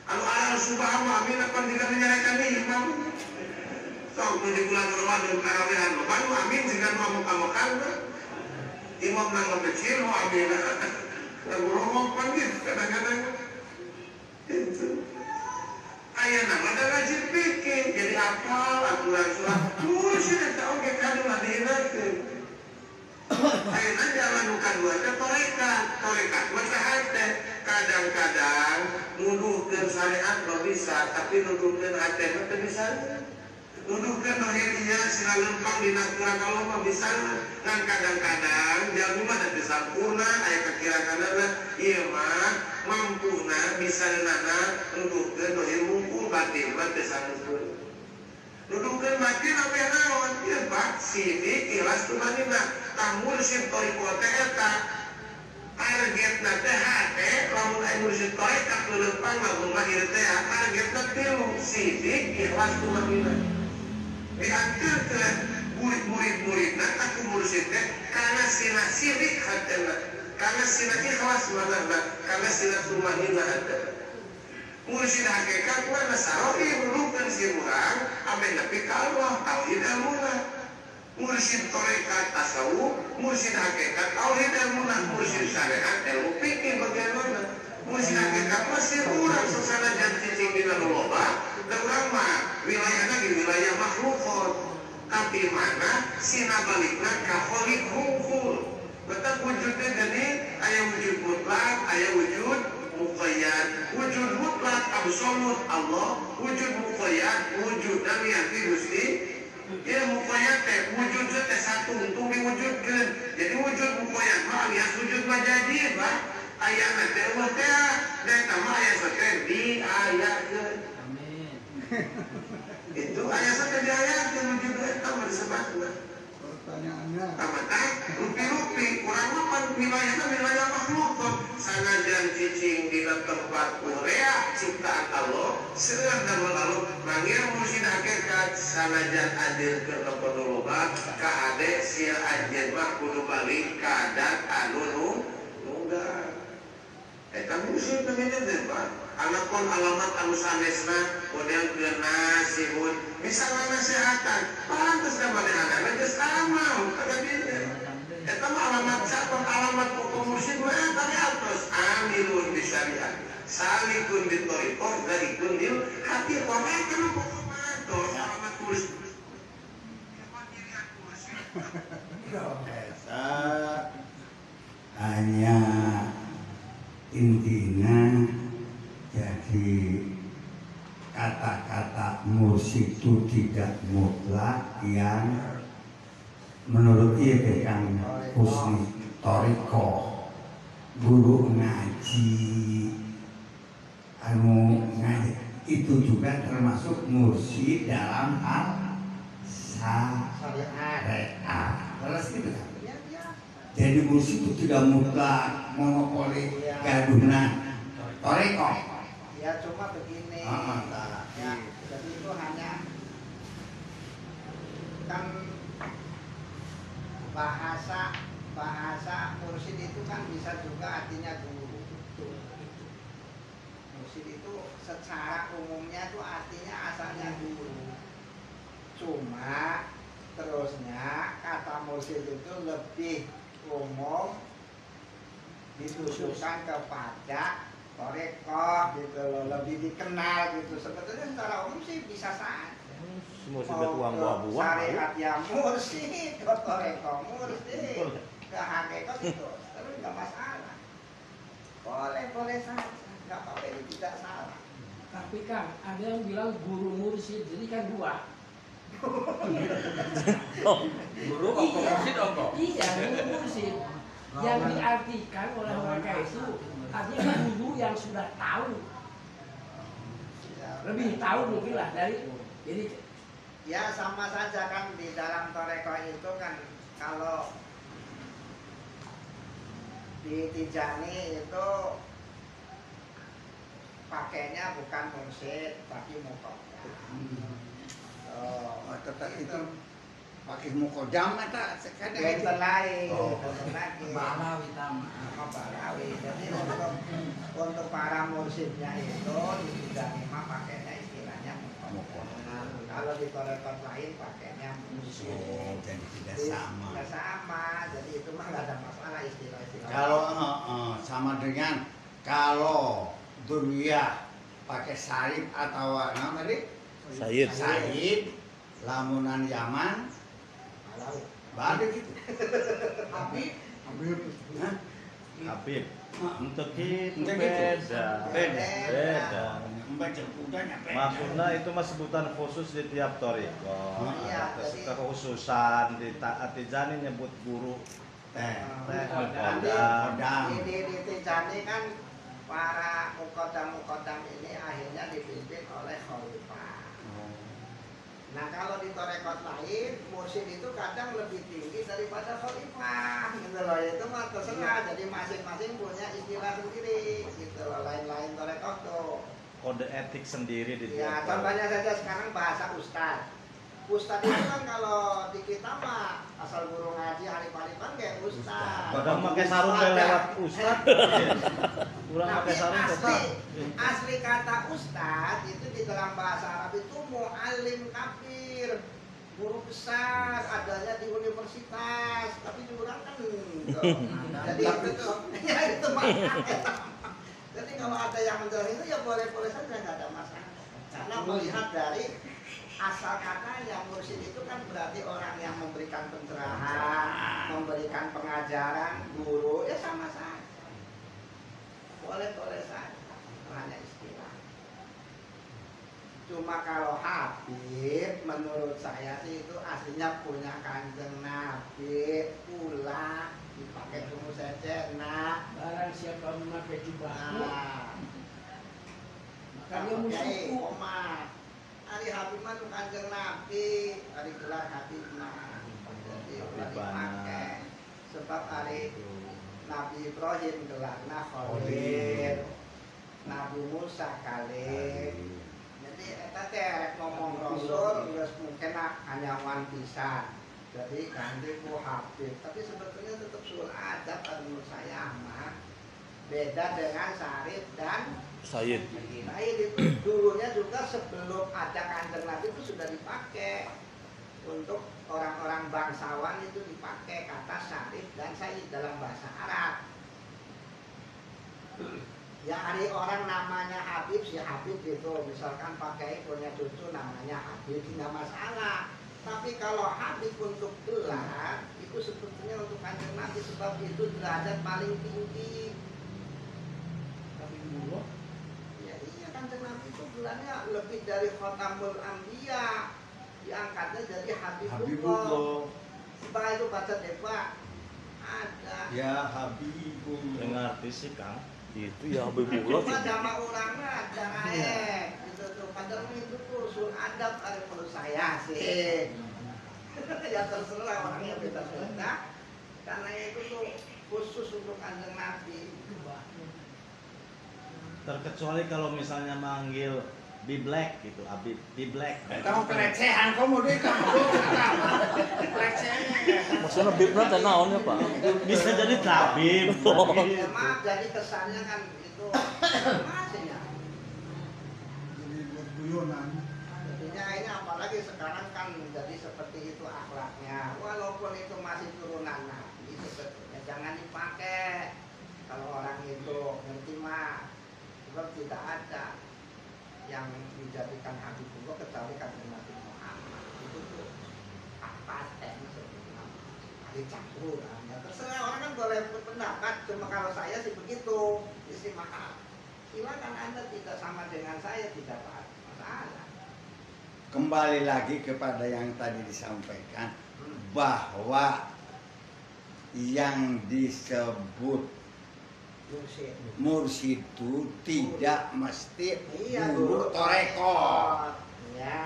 kalau alal subhanahu amin apa jika menyerahkan imam so, di bulan Ramadan karawihan baru amin jika mau makan imam nang kecil mau amin ngomong panggil kadang-kadang itu ayah nama ada rajin bikin jadi apa aturan surat mursyid tak oke kadu ladina ke ayah jalan bukan dua torekat masa hati kadang-kadang nuduhkan syariat lo bisa tapi nuduhkan hati itu bisa nuduhkan dohirnya sila lempang di natural kalau mau bisa dan kadang-kadang jalan mah dan sempurna ayah kekira-kira iya mah mampuna bisa nana nuduhkan dohir mumpul batin batin sempurna nuduhkan batin apa yang naon iya bak sidik ilas tumanina tamur sintori kote eta target nate hate lamun ay mursid torekat lempang lamun mahir teh target nate sidik ilas tumanina diantarkan murid-murid-muridna aku mursyidnya karena sila sirik hatena karena sila ikhlas manana karena sila tumanina hatena mursyid hakikat mana saroi melukan si murang apa nabi ka Allah tauhid al-munah mursyid torekat tasawuf mursyid hakikat tauhid al-munah mursyid syariat ilmu fikih bagaimana mursyid hakikat masih kurang sesana janji dina loba dan orang mah wilayahnya di wilayah makhlukot tapi mana sina balikna kaholik hungkul betul wujudnya gini ayah wujud mutlak ayah wujud muqayyad wujud mutlak absolut Allah wujud muqayyad wujud dan yanti gusti ya muqayyad teh wujud teh satu untuk diwujudkan jadi wujud muqayyad mah alias wujud majadi bah ayah nanti Allah teh dan tambah ayah setel di ayat itu ayat saja di ayat yang wujud itu disebutnya Pertanyaannya tamatah rupi-rupi kurang apa wilayahnya wilayah makhluk sanajan cicing di tempat Korea ciptaan Allah sedang dan lalu manggil mursyid hakikat sanajan adil ke penoloba ka ade sia anjeun mah kudu balik ka adat anu nunggal eta mursyid pengen teh Pak alakon alamat anu sanesna model kena sihun misalnya nasihatan pantes ka manehna geus amal kada dia eta mah alamat sakon alamat pokok mursyid mah eta ge atos amilun bi syariat salikun bi thariqah zalikun bil hati korek kana pokok mah to alamat mursyid hanya intinya jadi kata-kata mursyid itu tidak mutlak yang menurut dia Kang Husni Toriko guru ngaji ngaji itu juga termasuk mursyid dalam hal syariat terus gitu kan jadi mursyid itu tidak mutlak monopoli gadunan Toriko ya cuma begini ya jadi itu hanya kan bahasa mursyid itu kan bisa juga artinya guru mursyid itu secara umumnya itu artinya asalnya guru cuma terusnya kata mursyid itu lebih umum ditujukan kepada Toreko gitu loh, lebih dikenal gitu. Sebetulnya secara umum sih bisa saja. Mursyid uang buah-buah. Syariat ya mursyid, Toreko mursyid, ke hakikat itu, terus nggak masalah. Boleh saja, nggak apa-apa ini tidak salah. Tapi Kang, ada yang bilang guru mursyid, jadi kan dua. Guru kok mursyid kok? Iya, guru mursyid. Yang diartikan oleh mereka itu artinya guru yang sudah tahu, lebih tahu mungkin lah dari. Jadi ya sama saja kan di dalam toreko itu kan kalau di Tijani itu pakainya bukan mursyid tapi muqaddam. Oh, tetap itu pakai mukodam eta sekarang Benten lain, Oh. benten lagi. Balawi tama. Sama Balawi. Jadi untuk para mursyidnya itu di Tijani mah pakainya istilahnya muqaddam. Kalau di toreko lain pakainya mursyid. Oh, jadi tidak sama. Tidak sama, jadi itu mah nggak ada masalah istilah-istilah. Kalau sama dengan kalau dunia pakai sarip atau apa tadi? Sayyid. Sayyid, lamunan Yaman, Balawi. baru gitu. Habib. Hah? Habib. Untuk itu Untuk itu. beda. Beda. Membaca kudanya beda. Maksudnya itu mah sebutan khusus di tiap toriko. Iya, Ada jadi- kekhususan di Tijani nyebut guru. Mukodam. Di Tijani kan para mukodam ini akhirnya dipimpin oleh khalifah. Nah kalau di torekot lain, mursyid itu kadang lebih tinggi daripada khalifah, gitu loh. Itu mah terserah, jadi masing-masing punya istilah sendiri, gitu loh. Lain-lain torekot tuh. Kode etik sendiri di Ya tiap contohnya saja sekarang bahasa ustad. Ustad itu kan kalau di kita mah asal guru ngaji alif-alifan kayak ustad. Kadang pakai sarung Ada. lewat ustad. Kurang Tapi pakai sarung tetap. asli kata ustad itu di dalam bahasa Arab itu mu'allim kabir, guru besar, adanya di universitas, tapi di orang kan jadi itu tuh, ya itu makanya. Jadi kalau ada yang menjelaskan itu ya boleh-boleh saja, nggak ada masalah. Karena melihat dari asal katanya mursyid itu kan berarti orang yang memberikan pencerahan, memberikan pengajaran, guru, ya sama saja. Boleh-boleh saja, hanya istilah. Cuma kalau Habib, menurut saya sih itu aslinya punya Kanjeng Nabi, pula dipakai tunggu saja. Nah, barang siapa memakai jubahku, maka dia Kiai musuhku. Omar, hari Habib mah tuh Kanjeng Nabi, hari gelar Habib mah. Jadi udah dipakai. Sebab hari Nabi Ibrahim gelarna Khalil, Nabi Musa Kalim. Jadi eta teh ngomong Rasul geus mungkin hanya wan pisan. Jadi ganti ku Habib, tapi sebetulnya tetap sul adab menurut saya mah. Beda dengan Syarif dan Sayyid. Sayyid itu dulunya juga sebelum ada Kanjeng Nabi itu sudah dipakai. Untuk orang-orang bangsawan itu dipakai kata Syarif dan Sayyid dalam bahasa Arab. Ya hari orang namanya Habib, si Habib gitu, misalkan pakai punya cucu namanya Habib, tidak masalah. Tapi kalau Habib untuk gelar, itu sebetulnya untuk Kanjeng Nabi, sebab itu derajat paling tinggi. Tapi dulu Ya iya, Kanjeng Nabi itu gelarnya lebih dari Khotamul Anbiya, diangkatnya jadi Habibullah. Habibullah. Sebab itu baca Dewa ada. Ya Habibullah. Dengar sih Kang. Itu ya Habibullah. Cuma jama orangnya ada gitu tuh. Kadang itu tuh sul adab ada perlu saya sih. Ya terserah orangnya beda-beda. Karena itu tuh khusus untuk Kanjeng Nabi. Terkecuali kalau misalnya manggil Be Black gitu, Habib Be Black. Kamu pelecehan kamu deh kamu. Pelecehan. Maksudnya bibna teh naon ya, Pak? Bisa jadi tabib. Ya maaf, jadi kesannya kan itu masih ya. Jadi buat guyonan. Jadinya ini apalagi sekarang kan menjadi seperti itu akhlaknya. Walaupun itu masih turunan Nabi sebetulnya jangan dipakai. Kalau orang itu ngerti mah, sebab tidak ada yang dijadikan Habibullah kecuali Kanjeng Nabi Muhammad. Itu tuh paten sebetulnya. Kali campuran. Ya terserah orang kan boleh berpendapat. Cuma kalau saya sih begitu, isi mahal. silakan Anda tidak sama dengan saya, tidak masalah. Kembali lagi kepada yang tadi disampaikan bahwa yang disebut mursyid itu tidak mesti guru torekot,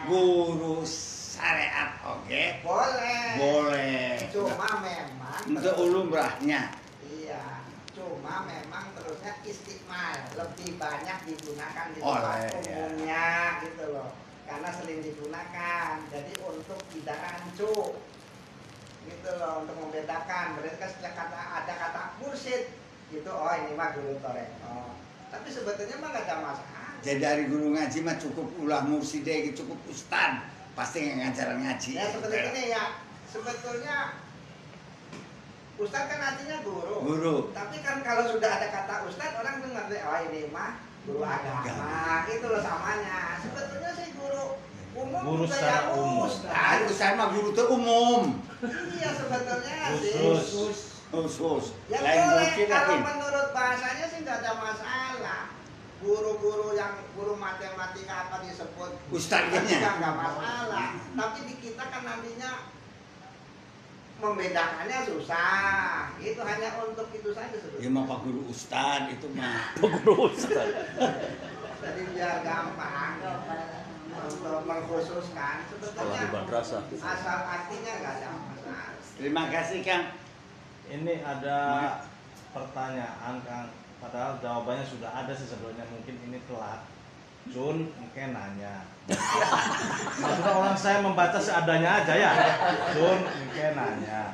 guru syariat, oke? Boleh. Cuma memang untuk ulumrahnya. Iya, cuma memang terusnya istiqmal lebih banyak digunakan di tempat umumnya gitu loh, karena sering digunakan. Jadi untuk tidak rancu gitu loh, untuk membedakan. Mereka sejak ada kata mursyid gitu, oh ini mah guru torekot. Tapi sebetulnya mah gak ada masalah. Jadi dari guru ngaji mah cukup ulah mursyid, cukup ustad, pasti ngajar ngaji. Ya sebetulnya ya, sebetulnya ustad kan artinya guru. Guru. Tapi kan kalau sudah ada kata ustad, orang tuh ngerti, oh ini mah guru agama, itu loh samanya. Sebetulnya sih guru umum Guru juga secara ya umum. Ustad mah guru itu umum. Iya sebetulnya sih. Khusus. Ya Lain boleh, mungkin kalau lagi. menurut bahasanya sih nggak ada masalah. Guru-guru yang guru matematika apa disebut Ustadznya juga nggak masalah. Tapi di kita kan nantinya membedakannya susah. Itu hanya untuk itu saja sebetulnya. Ya mah Pak Guru Ustad itu mah. Pak Guru Ustad. Jadi biar gampang untuk mengkhususkan sebetulnya Sekolah di madrasah. asal artinya nggak ada masalah. Terima kasih Kang. Ini ada pertanyaan Kang, padahal jawabannya sudah ada sih sebenarnya, mungkin ini telat. Jun mungkin nanya. Maksudnya orang saya membaca seadanya aja ya. Jun mungkin nanya.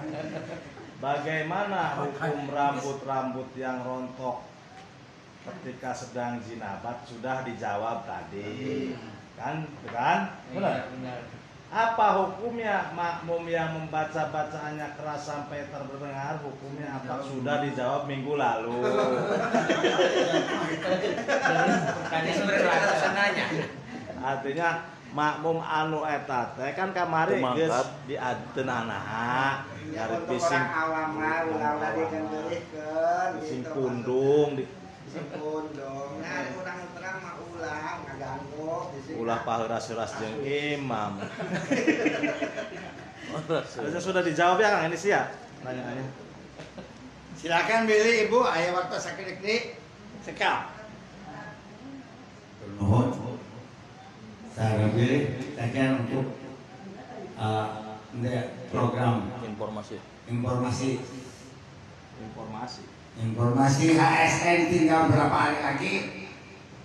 Bagaimana hukum rambut-rambut yang rontok ketika sedang jinabat? Sudah dijawab tadi. Kan? Benar? Apa hukumnya makmum yang membaca bacaannya keras sampai terdengar? Hukumnya apa? Sudah dijawab minggu lalu. Artinya makmum anu eta teh kan kamari geus diadeunana dari pising awam mah ulang tadi kan beurekeun pising pundung di pundung. Nah, urang terang mah ulang ngaganggu ulah paheras-heras jeung imam. Harusnya sudah dijawab ya Kang ini sih ya pertanyaannya. Silakan Billy Ibu, aya waktu sakieu deui. Sekal. Nuhun. Saya Billy, saya untuk program informasi HSN tinggal berapa hari lagi.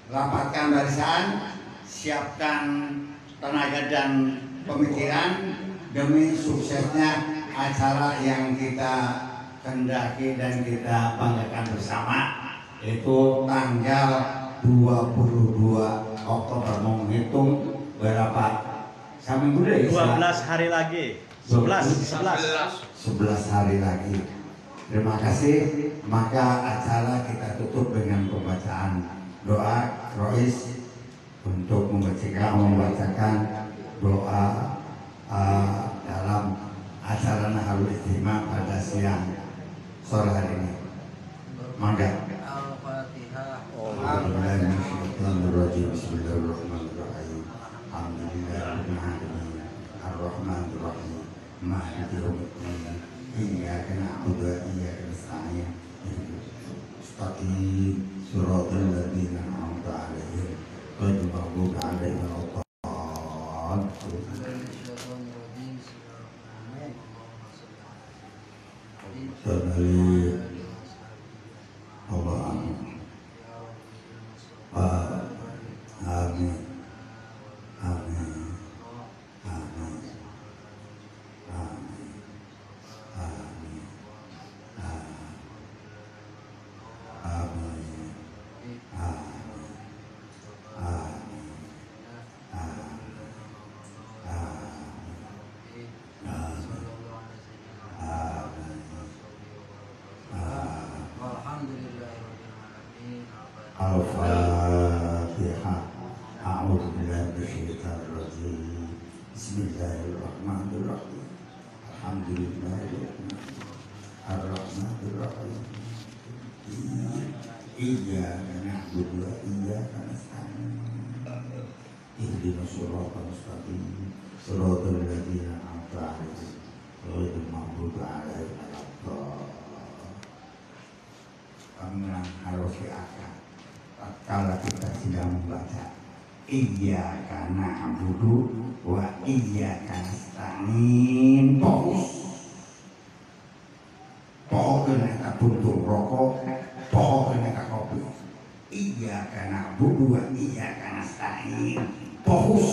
Rapatkan barisan, siapkan tenaga dan pemikiran demi suksesnya acara yang kita kendaki dan kita banggakan bersama, yaitu tanggal 22 Oktober. Mau menghitung berapa? Saminggu deh. 12 hari lagi. 11 hari lagi. Terima kasih. Maka acara kita tutup dengan pembacaan doa Rois untuk membacakan doa dalam acara Nahlul Istimewa pada siang sore hari ini. Mangga. Al-Fatihah. Bismillahirrahmanirrahim. Alhamdulillahirrahmanirrahim. Ar-Rahmanirrahim. Maliki yaumiddin. Iyyaka na'budu wa iyyaka nasta'in. Mustaqim siratal ladzina an'amta 'alaihim ghairil maghdubi 'alaihim waladdallin. Amin. Allah amin. Amin. Amin. Amin. Amin. Amin. Amin. Al-Fatihah. A'udzu billahi minasyaitonir rajim. Bismillahirrahmanirrahim. Alhamdulillahirrahmanirrahim. Ar-Rahmanirrahim. Iyyaka na'budu na'budu wa iyyaka nasta'in. Ihdinas siratal mustaqim. Siratal ladzina an'amta 'alaihim ghairil maghdubi 'alaihim waladdallin. Kami harus diakan. Tatkala kita sedang membaca iyyaka na'budu wa iyyaka nasta'in, fokus. Pokoknya kita butuh rokok, pokoknya kita kopi. Iyyaka na'budu wa iyyaka nasta'in, fokus.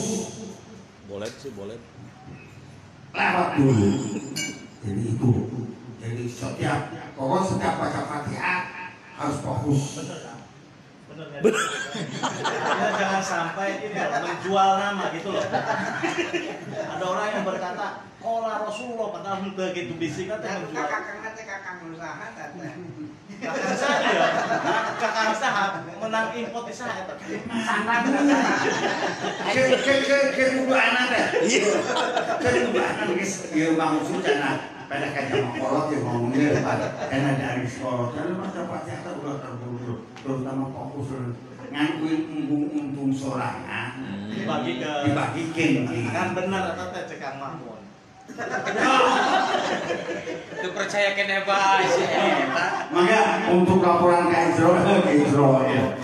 Boleh sih, boleh. Lewat dulu. Jadi itu. Jadi setiap baca Fatihah harus fokus. Bener ya. Ya, jangan sampai ini loh, menjual nama gitu loh. Ada orang yang berkata, "Qala Rasulullah," padahal udah gitu bisikan teh menjual. Kakang usaha tante. Kakang saya ya. Kakang sahab menang import di saya. Kedua anak deh. Kedua anak guys, ya maksud pada kacamata kolot yang ngomongnya karena dari sekolah karena masa Fatihah udah terburu-buru terutama fokus ngakuin untung sorangan dibagikan kan benar teh cekang Mahmud. Itu percaya kene bae sih. Maka untuk laporan ke Israel,